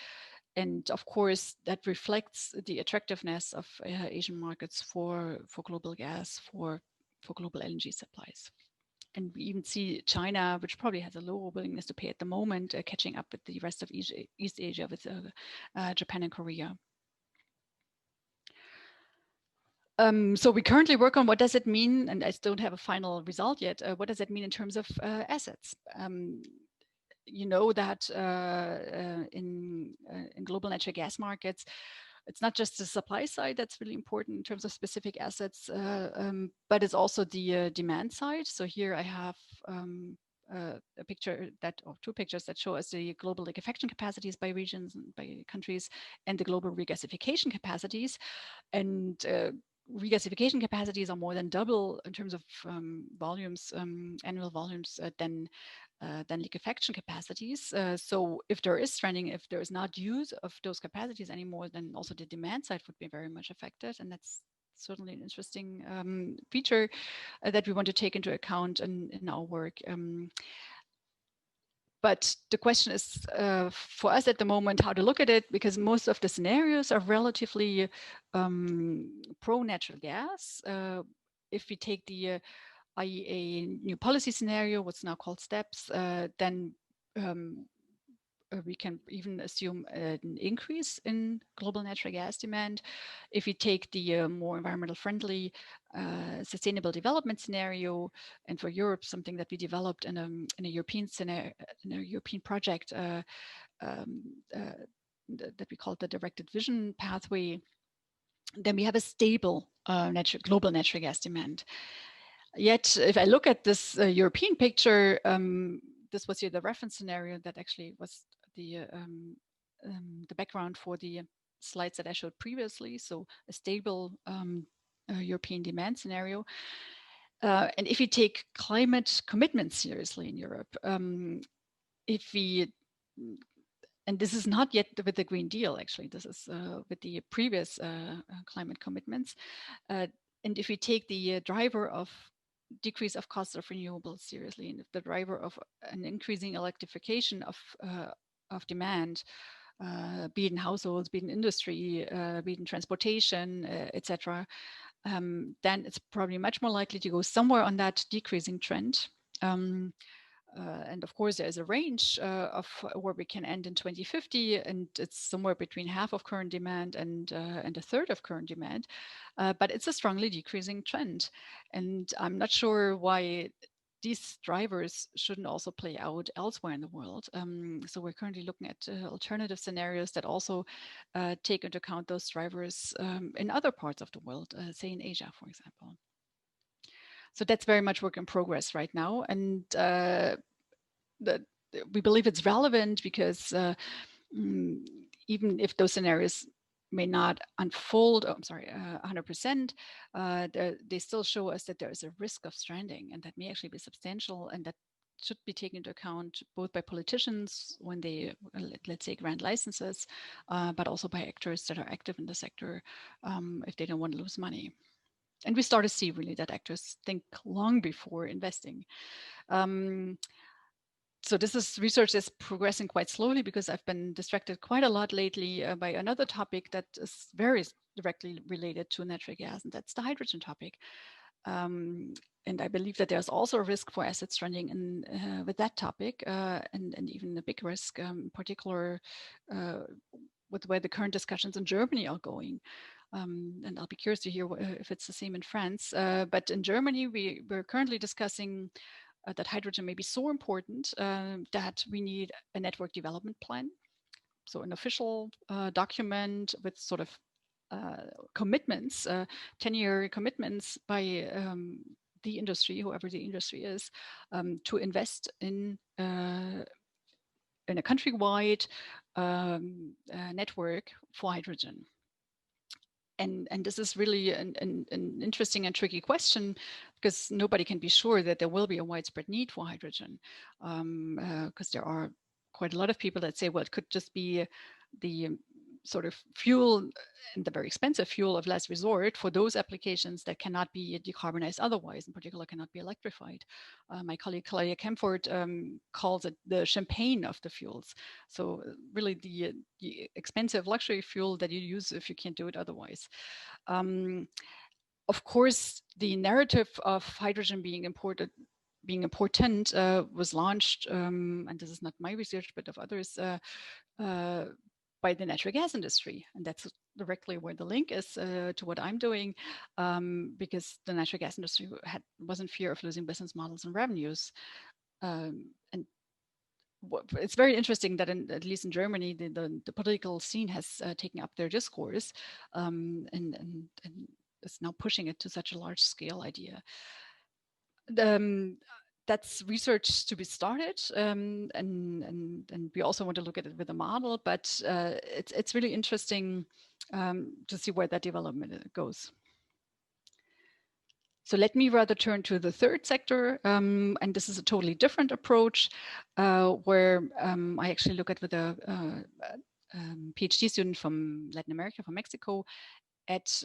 And of course, that reflects the attractiveness of Asian markets for global gas, for global LNG supplies. And we even see China, which probably has a lower willingness to pay at the moment, catching up with the rest of East Asia, with Japan and Korea. So we currently work on what does it mean, and I still don't have a final result yet. What does it mean in terms of assets? You know that in global natural gas markets, it's not just the supply side that's really important in terms of specific assets, but it's also the demand side. So here I have a picture or two pictures that show us the global liquefaction capacities by regions and by countries, and the global regasification capacities. And regasification capacities are more than double in terms of volumes, annual volumes, than liquefaction capacities. So if there is stranding, if there is not use of those capacities anymore, then also the demand side would be very much affected. And that's certainly an interesting feature that we want to take into account in our work. But the question is for us at the moment how to look at it, because most of the scenarios are relatively pro natural gas. If we take the IEA new policy scenario, what's now called STEPS, then we can even assume an increase in global natural gas demand. If we take the more environmental friendly sustainable development scenario, and for Europe, something that we developed in a European scenario, in a European project that we call the directed vision pathway, then we have a stable global natural gas demand. Yet, if I look at this European picture, this was here the reference scenario that actually was the background for the slides that I showed previously. So a stable European demand scenario. And if we take climate commitments seriously in Europe, if we, and this is not yet with the Green Deal, actually, this is with the previous climate commitments. And if we take the driver of decrease of costs of renewables seriously, and if the driver of an increasing electrification of demand, be it in households, be it in industry, be it in transportation, etc., then it's probably much more likely to go somewhere on that decreasing trend. And of course, there is a range of where we can end in 2050, and it's somewhere between half of current demand and a third of current demand. But it's a strongly decreasing trend, and I'm not sure why these drivers shouldn't also play out elsewhere in the world. So we're currently looking at alternative scenarios that also take into account those drivers in other parts of the world, say in Asia, for example. So that's very much work in progress right now. And we believe it's relevant because even if those scenarios may not unfold, 100%, they still show us that there is a risk of stranding, and that may actually be substantial, and that should be taken into account both by politicians when they, let's say, grant licenses, but also by actors that are active in the sector if they don't want to lose money. And we start to see really that actors think long before investing. So this is research that's progressing quite slowly because I've been distracted quite a lot lately by another topic that is very directly related to natural gas, and that's the hydrogen topic. And I believe that there's also a risk for asset stranding with that topic, and even a big risk, in particular with where the current discussions in Germany are going. And I'll be curious to hear if it's the same in France. But in Germany, we're currently discussing that hydrogen may be so important that we need a network development plan. So an official document with sort of commitments, 10-year commitments by the industry, whoever the industry is, to invest in a countrywide network for hydrogen. And this is really an interesting and tricky question, because nobody can be sure that there will be a widespread need for hydrogen, because there are quite a lot of people that say, well, it could just be the sort of fuel, and the very expensive fuel of last resort for those applications that cannot be decarbonized otherwise, in particular cannot be electrified. My colleague Claudia Kempfort calls it the champagne of the fuels. So really the expensive luxury fuel that you use if you can't do it otherwise. Of course, the narrative of hydrogen being important was launched, and this is not my research, but of others, by the natural gas industry. And that's directly where the link is to what I'm doing, because the natural gas industry was in fear of losing business models and revenues. And it's very interesting that at least in Germany, the political scene has taken up their discourse and is now pushing it to such a large scale idea. That's research to be started, and we also want to look at it with a model, but it's really interesting to see where that development goes. So let me rather turn to the third sector, and this is a totally different approach, where I actually look at with a PhD student from Latin America, from Mexico, at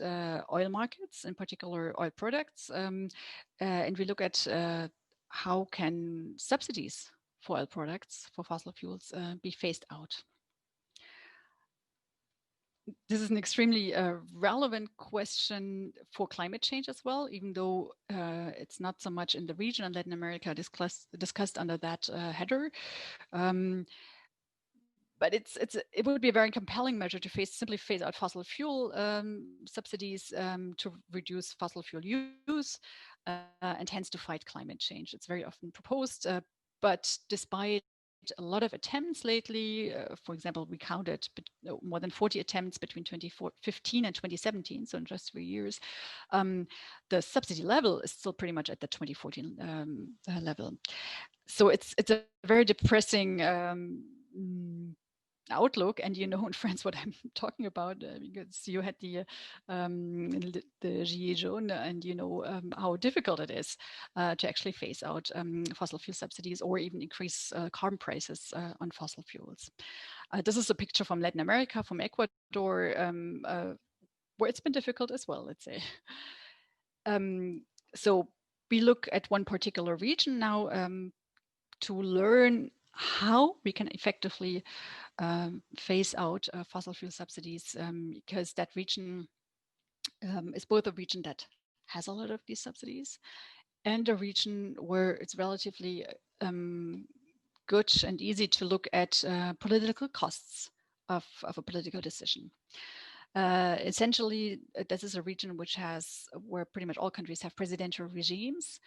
oil markets, in particular oil products, and we look at how can subsidies for oil products, for fossil fuels, be phased out. This is an extremely relevant question for climate change as well, even though it's not so much in the region in Latin America discussed under that header. But it would be a very compelling measure to simply phase out fossil fuel subsidies to reduce fossil fuel use and hence to fight climate change. It's very often proposed, but despite a lot of attempts lately, for example, we counted more than 40 attempts between 2015 and 2017, so in just 3 years, the subsidy level is still pretty much at the 2014 level. So it's a very depressing outlook, and you know in France what I'm talking about, because you had the Gilets jaunes, and you know how difficult it is to actually phase out fossil fuel subsidies or even increase carbon prices on fossil fuels. This is a picture from Latin America, from Ecuador, where it's been difficult as well, let's say. So we look at one particular region now to learn how we can effectively phase out fossil fuel subsidies, because that region is both a region that has a lot of these subsidies and a region where it's relatively good and easy to look at political costs of a political decision. Essentially, this is a region where pretty much all countries have presidential regimes,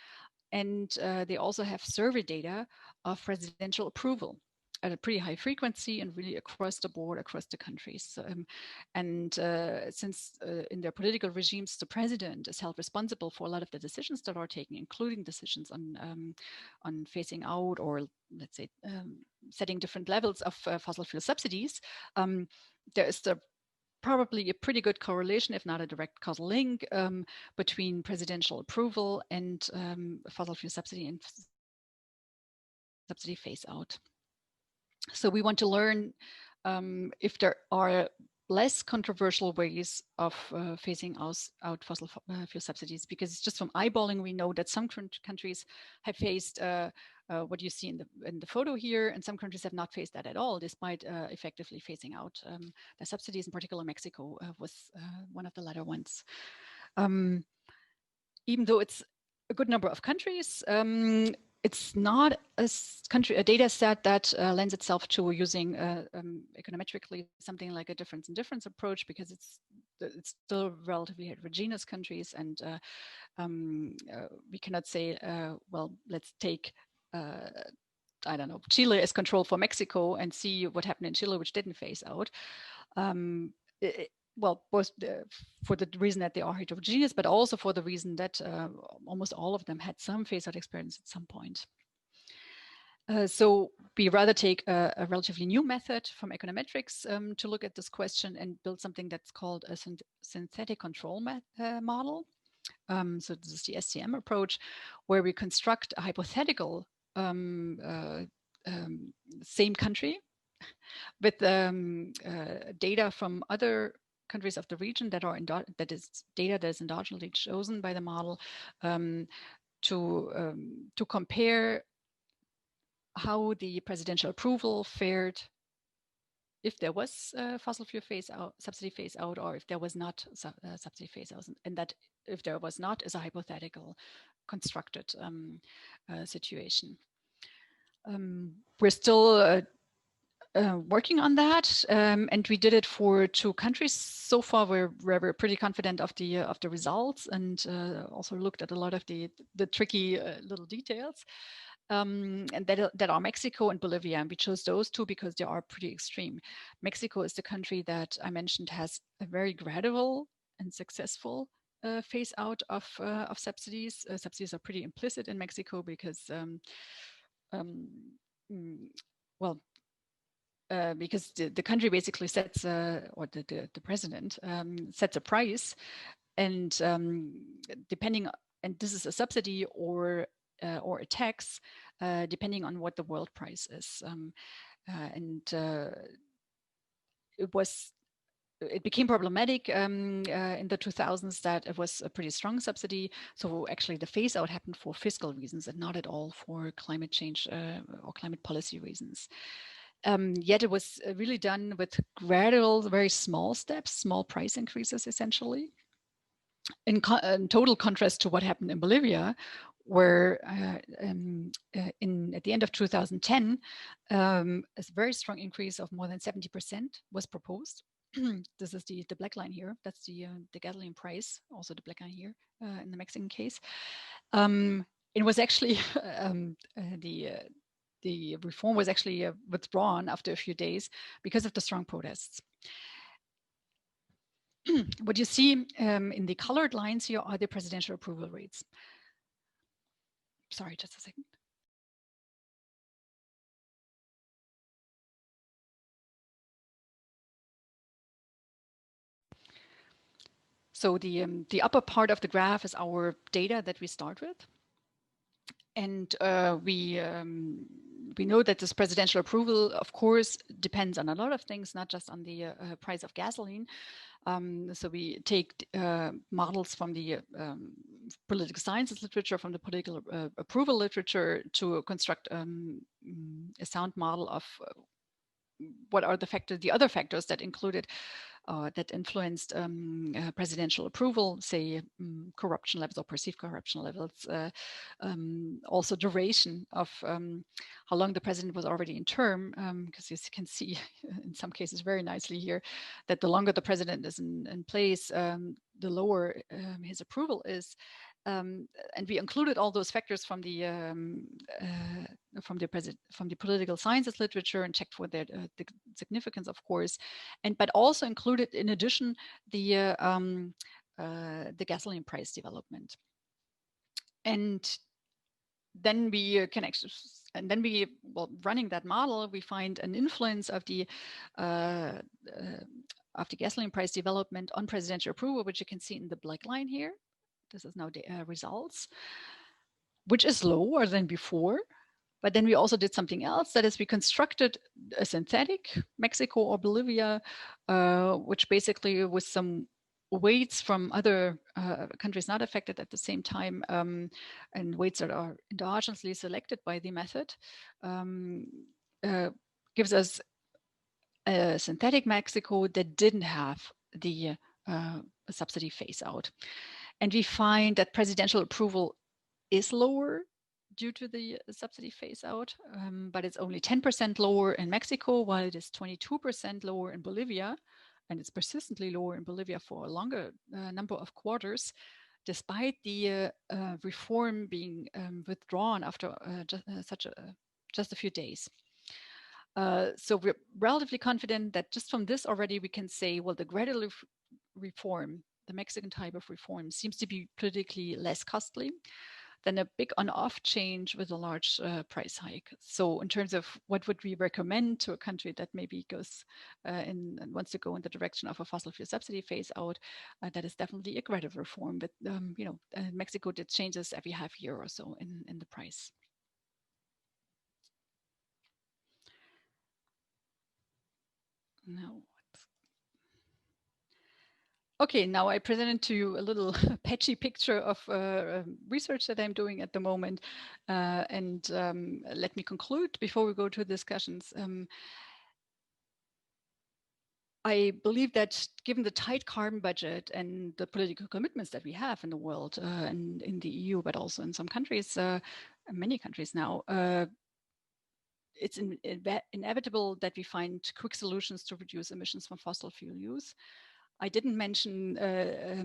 And they also have survey data of presidential approval at a pretty high frequency and really across the board, across the countries. Since in their political regimes, the president is held responsible for a lot of the decisions that are taken, including decisions on phasing out or, let's say, setting different levels of fossil fuel subsidies, there is probably a pretty good correlation, if not a direct causal link, between presidential approval and fossil fuel subsidy and subsidy phase out. So we want to learn if there are less controversial ways of phasing out fossil fuel subsidies, because just from eyeballing, we know that some countries have phased what you see in the photo here, and some countries have not phased that at all, despite effectively phasing out the subsidies. In particular, Mexico was one of the latter ones. Even though it's a good number of countries, it's not a data set that lends itself to using econometrically something like a difference in difference approach, because it's still relatively heterogeneous countries, and we cannot say, well, let's take I don't know, Chile as control for Mexico and see what happened in Chile, which didn't phase out. Well, both for the reason that they are heterogeneous, but also for the reason that almost all of them had some phase-out experience at some point. So we rather take a relatively new method from econometrics to look at this question and build something that's called a synthetic control model. So this is the SCM approach, where we construct a hypothetical same country with data from other countries of the region that are that is data that is endogenously chosen by the model to compare how the presidential approval fared if there was fossil fuel subsidy phase out, or if there was not subsidy phase out, and that if there was not is a hypothetical constructed situation. We're still working on that, and we did it for 2 countries so far. We're pretty confident of the results, and also looked at a lot of the tricky little details, and that are Mexico and Bolivia. And we chose those 2 because they are pretty extreme. Mexico is the country that I mentioned has a very gradual and successful phase out of subsidies. Subsidies are pretty implicit in Mexico because well, because the country basically sets, or the president sets a price, and depending, and this is a subsidy or a tax, depending on what the world price is, and it became problematic in the 2000s that it was a pretty strong subsidy. So actually the phase out happened for fiscal reasons and not at all for climate change or climate policy reasons. Yet it was really done with gradual, very small steps, small price increases, essentially. In total contrast to what happened in Bolivia, where at the end of 2010, a very strong increase of more than 70% was proposed. This is the black line here. That's the gasoline price, also the black line here in the Mexican case. It was actually the reform was actually withdrawn after a few days because of the strong protests. What you see in the colored lines here are the presidential approval rates. Sorry, just a second. So the upper part of the graph is our data that we start with. And we know that this presidential approval, of course, depends on a lot of things, not just on the price of gasoline. So we take models from the political sciences literature, from the political approval literature, to construct a sound model of what are the other factors that included that influenced presidential approval, say corruption levels or perceived corruption levels, also duration of how long the president was already in term, because you can see in some cases very nicely here that the longer the president is in place, the lower his approval is. and we included all those factors from the political sciences literature and checked for their the significance, of course, but also included in addition the gasoline price development. And then we can actually, and then we, well, running that model, we find an influence of the gasoline price development on presidential approval, which you can see in the black line here. This is now the results, which is lower than before. But then we also did something else. That is, we constructed a synthetic Mexico or Bolivia, which basically with some weights from other countries not affected at the same time, and weights that are endogenously selected by the method, gives us a synthetic Mexico that didn't have the subsidy phase out. And we find that presidential approval is lower due to the subsidy phase out, but it's only 10% lower in Mexico, while it is 22% lower in Bolivia. And it's persistently lower in Bolivia for a longer number of quarters, despite the reform being withdrawn after just a few days. So we're relatively confident that just from this already we can say, well, the gradual reform, the Mexican type of reform, seems to be politically less costly than a big on-off change with a large price hike. So in terms of what would we recommend to a country that maybe goes and wants to go in the direction of a fossil fuel subsidy phase out, that is definitely a gradual reform. But Mexico did changes every half year or so in the price. Now, okay, now I presented to you a little patchy picture of research that I'm doing at the moment. Let me conclude before we go to discussions. I believe that given the tight carbon budget and the political commitments that we have in the world and in the EU, but also in some countries, many countries now, it's inevitable that we find quick solutions to reduce emissions from fossil fuel use. I didn't mention, I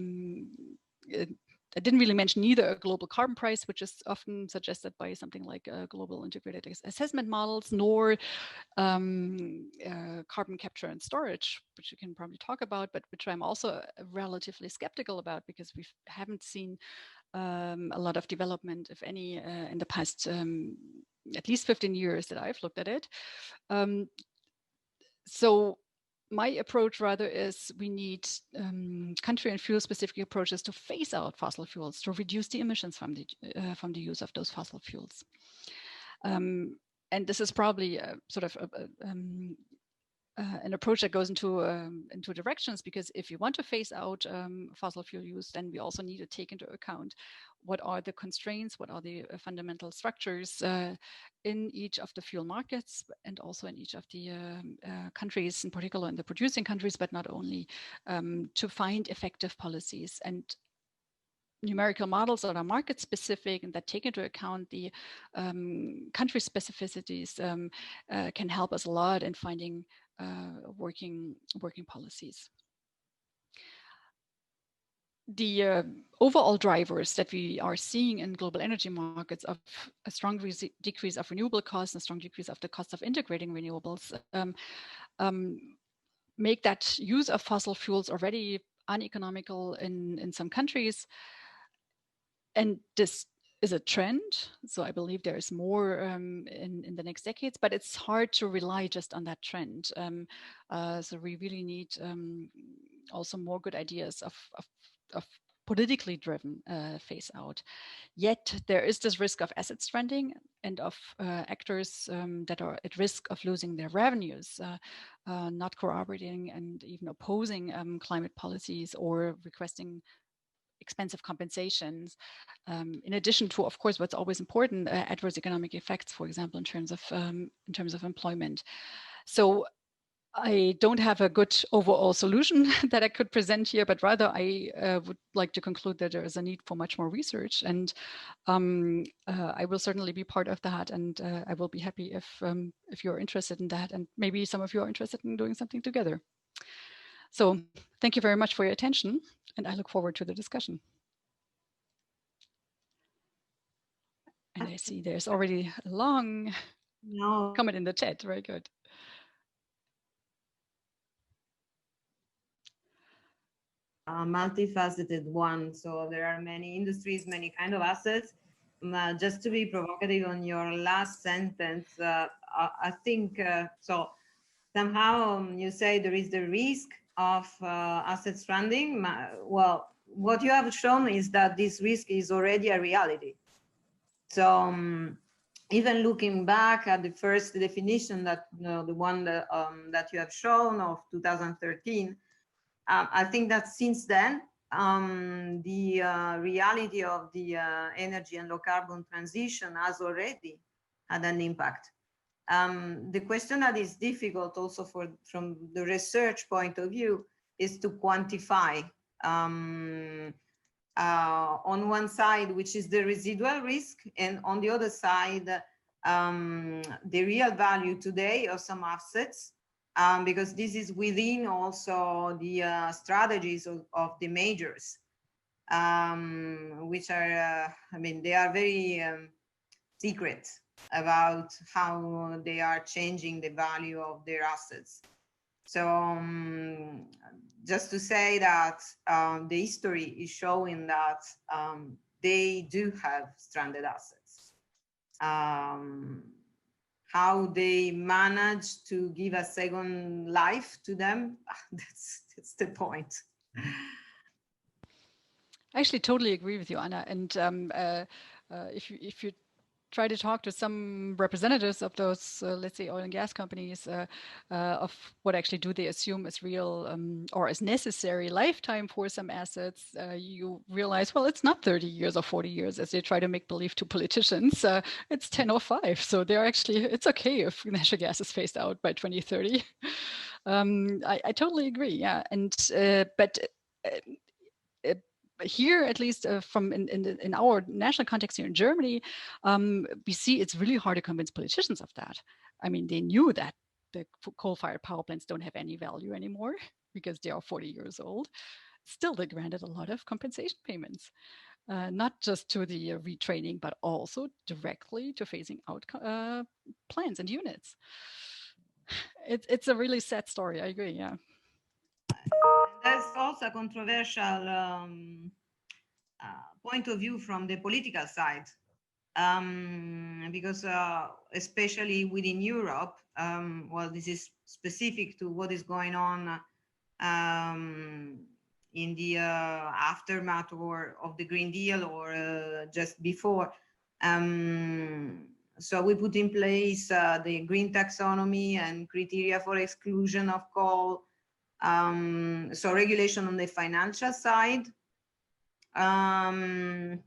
didn't really mention either a global carbon price, which is often suggested by something like global integrated assessment models, nor carbon capture and storage, which you can probably talk about, but which I'm also relatively skeptical about because we haven't seen a lot of development, if any, in the past at least 15 years that I've looked at it. So my approach rather is we need country and fuel specific approaches to phase out fossil fuels, to reduce the emissions from the use of those fossil fuels. And this is probably sort of an approach that goes into directions, because if you want to phase out fossil fuel use, then we also need to take into account what are the constraints, what are the fundamental structures in each of the fuel markets, and also in each of the countries, in particular in the producing countries, but not only, to find effective policies. And numerical models that are market specific and that take into account the country specificities can help us a lot in finding working policies. The overall drivers that we are seeing in global energy markets of a strong decrease of renewable costs and a strong decrease of the cost of integrating renewables make that use of fossil fuels already uneconomical in some countries. And this is a trend. So I believe there is more in the next decades, but it's hard to rely just on that trend. So we really need also more good ideas of politically driven phase out. Yet there is this risk of asset stranding and of actors that are at risk of losing their revenues, not cooperating and even opposing climate policies or requesting expensive compensations, in addition to, of course, what's always important, adverse economic effects, for example, in terms of employment. So I don't have a good overall solution that I could present here, but rather I would like to conclude that there is a need for much more research, and I will certainly be part of that, and I will be happy if you're interested in that, and maybe some of you are interested in doing something together. So thank you very much for your attention, and I look forward to the discussion. I see there's already a long comment in the chat. Very good. A multifaceted one. So there are many industries, many kind of assets. Just to be provocative on your last sentence, I think so. Somehow you say there is the risk of asset stranding. Well, what you have shown is that this risk is already a reality. So even looking back at the first definition that the one that you have shown of 2013, I think that since then the reality of the energy and low carbon transition has already had an impact. The question that is difficult also from the research point of view is to quantify on one side, which is the residual risk, and on the other side, the real value today of some assets, because this is within also the strategies of the majors, which are, I mean, they are very secret about how they are changing the value of their assets. So just to say that the history is showing that they do have stranded assets. How they manage to give a second life to them, that's the point. I actually totally agree with you, Anna. And if you try to talk to some representatives of those, let's say, oil and gas companies, of what actually do they assume is real or is necessary lifetime for some assets, you realize, well, it's not 30 years or 40 years as they try to make believe to politicians. It's 10 or 5. So they're actually, it's okay if natural gas is phased out by 2030. I totally agree. Yeah. And, but here, at least from in our national context here in Germany, we see it's really hard to convince politicians of that. I mean, they knew that the coal-fired power plants don't have any value anymore because they are 40 years old. Still, they granted a lot of compensation payments, not just to the retraining, but also directly to phasing out plants and units. It's a really sad story. I agree. Yeah. There's also a controversial point of view from the political side, because especially within Europe, well, this is specific to what is going on in the aftermath of the Green Deal or just before. So we put in place the green taxonomy and criteria for exclusion of coal. So regulation on the financial side. At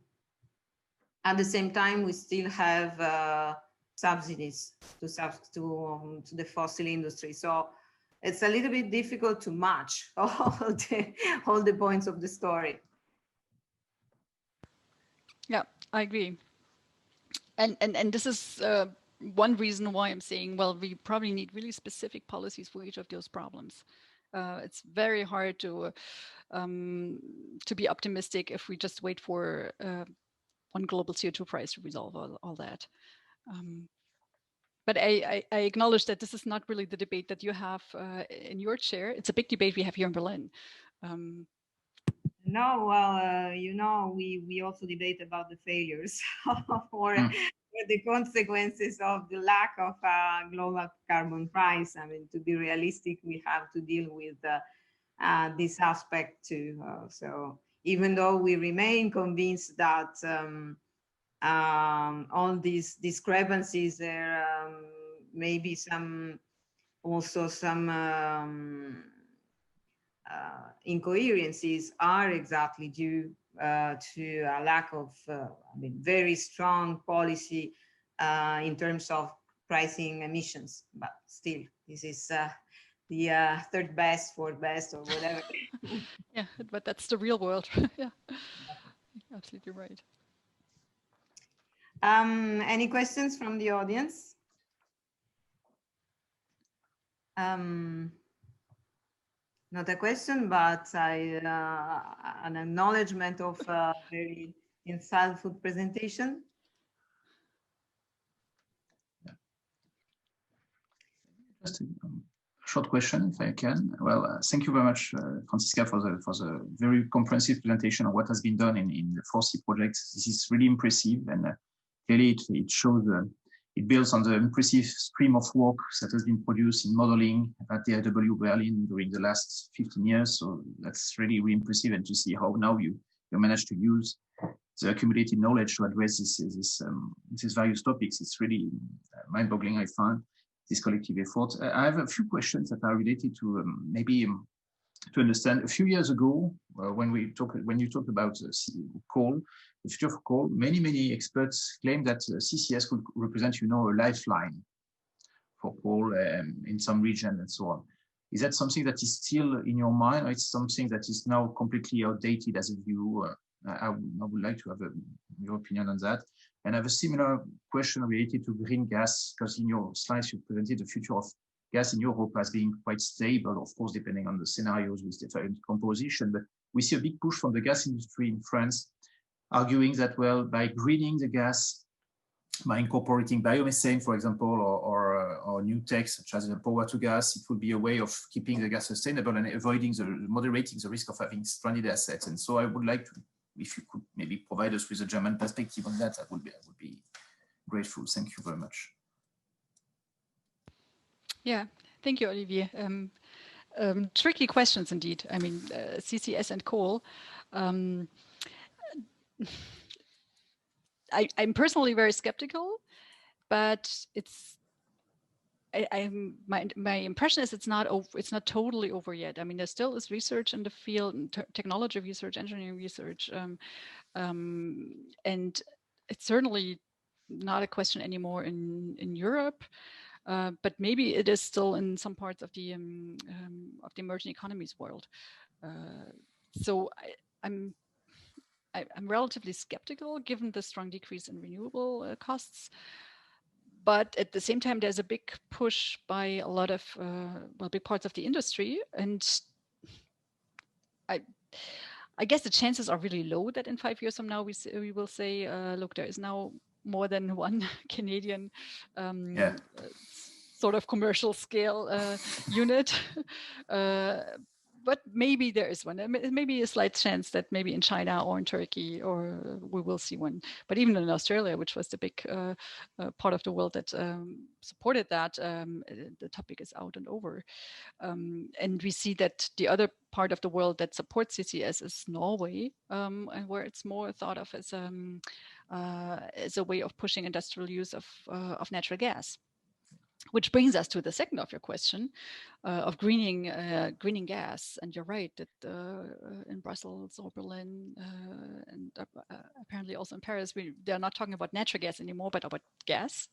the same time, we still have subsidies to the fossil industry. So it's a little bit difficult to match all the points of the story. Yeah, I agree. And this is one reason why I'm saying, well, we probably need really specific policies for each of those problems. It's very hard to be optimistic if we just wait for one global CO2 price to resolve all that. But I acknowledge that this is not really the debate that you have in your chair. It's a big debate we have here in Berlin. No, well, you know, we also debate about the failures or the consequences of the lack of a global carbon price. I mean, to be realistic, we have to deal with this aspect too. So even though we remain convinced that all these discrepancies, there may be some incoherencies are exactly due to a lack of I mean, very strong policy in terms of pricing emissions. But still, this is the third best, fourth best, or whatever. Yeah, but that's the real world. Yeah, absolutely right. Any questions from the audience? Not a question, but an acknowledgement of a very insightful presentation. just a short question, if I can. Well, thank you very much, Franziska, for the very comprehensive presentation of what has been done in the 4C project. This is really impressive, and clearly it shows it builds on the impressive stream of work that has been produced in modeling at DIW Berlin during the last 15 years. So that's really, really impressive, and to see how now you managed to use the accumulated knowledge to address these various topics. It's really mind-boggling, I find, this collective effort. I have a few questions that are related to to understand. A few years ago, when you talked about coal, the future of coal, many experts claim that CCS could represent, a lifeline for coal in some region and so on. Is that something that is still in your mind, or it's something that is now completely outdated as a view? I would like to have your opinion on that. And I have a similar question related to green gas, because in your slides you presented the future of gas in Europe as being quite stable, of course, depending on the scenarios with different composition. But we see a big push from the gas industry in France, arguing that, well, by greening the gas, by incorporating biomethane, for example, or new techs such as the power to gas, it would be a way of keeping the gas sustainable and moderating the risk of having stranded assets. And so I would like to, if you could maybe provide us with a German perspective on that, I would be grateful. Thank you very much. Yeah, thank you, Olivier. Tricky questions indeed. I mean, CCS and coal. I'm personally very skeptical, but my impression is it's not totally over yet. I mean, there still is research in the field, technology research, engineering research, and it's certainly not a question anymore in Europe. But maybe it is still in some parts of the emerging economies world. So I'm relatively skeptical given the strong decrease in renewable costs. But at the same time, there's a big push by a lot of big parts of the industry, and I guess the chances are really low that in 5 years from now we will say, look, there is now more than one Canadian sort of commercial scale unit. But maybe there is one. Maybe a slight chance that maybe in China or in Turkey, or we will see one. But even in Australia, which was the big part of the world that supported that, the topic is out and over. And we see that the other part of the world that supports CCS is Norway, and where it's more thought of as a way of pushing industrial use of natural gas. Which brings us to the second of your question of greening gas. And you're right that in Brussels or Berlin and apparently also in Paris, they're not talking about natural gas anymore, but about gas.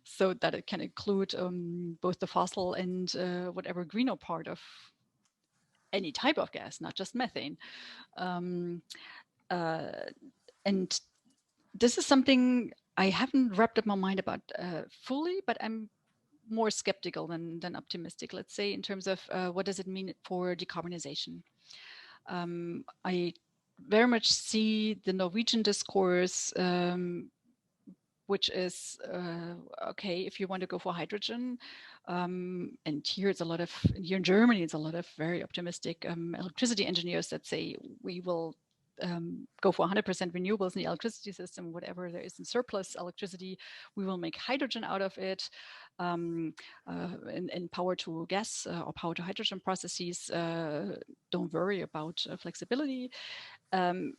So that it can include both the fossil and whatever greener part of any type of gas, not just methane. And this is something I haven't wrapped up my mind about fully, but I'm more skeptical than optimistic, let's say, in terms of what does it mean for decarbonization. I very much see the Norwegian discourse, which is, okay, if you want to go for hydrogen, and here in Germany, it's a lot of very optimistic electricity engineers that say we will go for 100% renewables in the electricity system, whatever there is in surplus electricity, we will make hydrogen out of it, and power to gas or power to hydrogen processes. Don't worry about flexibility. And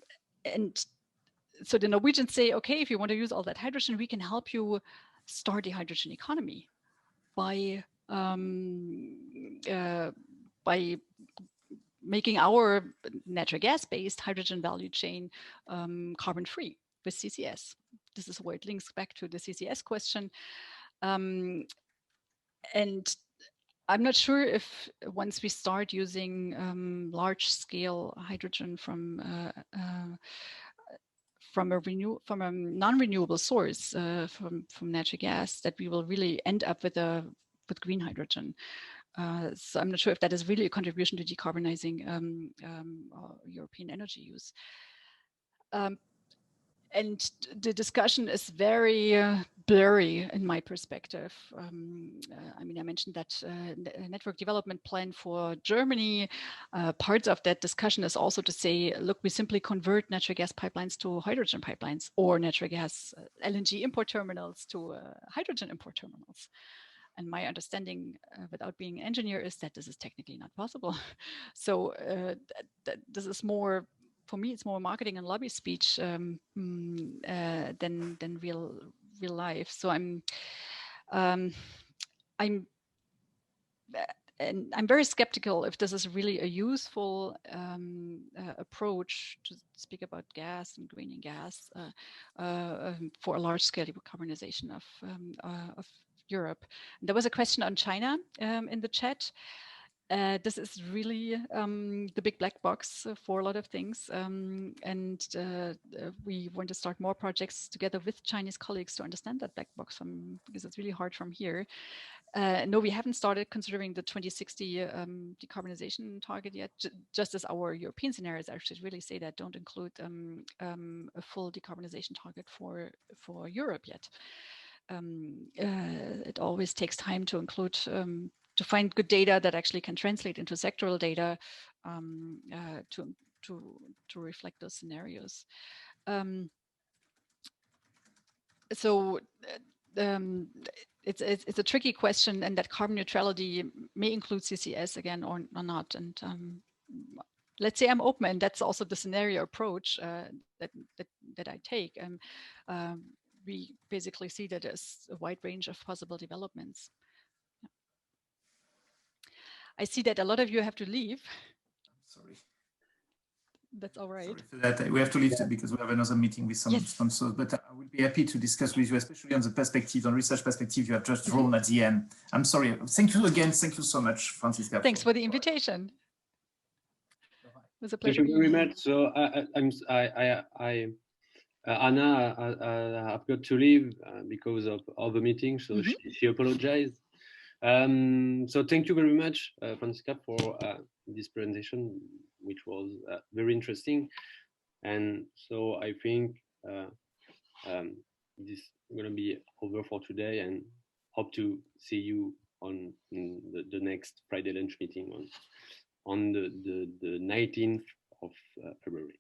so the Norwegians say, okay, if you want to use all that hydrogen, we can help you start the hydrogen economy by making our natural gas-based hydrogen value chain carbon-free with CCS. This is where it links back to the CCS question. And I'm not sure if once we start using large-scale hydrogen from a non-renewable source, from natural gas, that we will really end up with green hydrogen. So I'm not sure if that is really a contribution to decarbonizing European energy use. And the discussion is very blurry in my perspective. I mean, I mentioned that network development plan for Germany. Parts of that discussion is also to say, look, we simply convert natural gas pipelines to hydrogen pipelines, or natural gas LNG import terminals to hydrogen import terminals. And my understanding, without being an engineer, is that this is technically not possible. So this is more, for me, it's more marketing and lobby speech than real life. So I'm very skeptical if this is really a useful approach to speak about gas and greening gas for a large-scale decarbonization of Europe. There was a question on China in the chat. This is really the big black box for a lot of things. We want to start more projects together with Chinese colleagues to understand that black box because it's really hard from here. No, we haven't started considering the 2060 decarbonization target yet, just as our European scenarios actually really say that don't include a full decarbonization target for Europe yet. It always takes time to include, to find good data that actually can translate into sectoral data to reflect those scenarios. It's a tricky question, and that carbon neutrality may include CCS again or not. And let's say I'm open, and that's also the scenario approach that I take. We basically see that as a wide range of possible developments. Yeah. I see that a lot of you have to leave. Sorry. That's all right. Sorry for that. We have to leave because we have another meeting with some sponsors, but I would be happy to discuss with you, especially on the perspective, on research perspective you have just drawn at the end. I'm sorry. Thank you again. Thank you so much, Franziska. Thanks for the invitation. It was a pleasure. Thank you very much. So Anna, I've got to leave because of other meetings, so she apologized. So thank you very much, Franziska, for this presentation, which was very interesting. And so I think this is going to be over for today, and hope to see you on the next Friday lunch meeting on the 19th of February.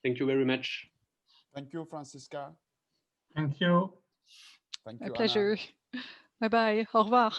Thank you very much. Thank you, Franziska. Thank you. Thank you, My pleasure. Anna. Bye-bye. Au revoir.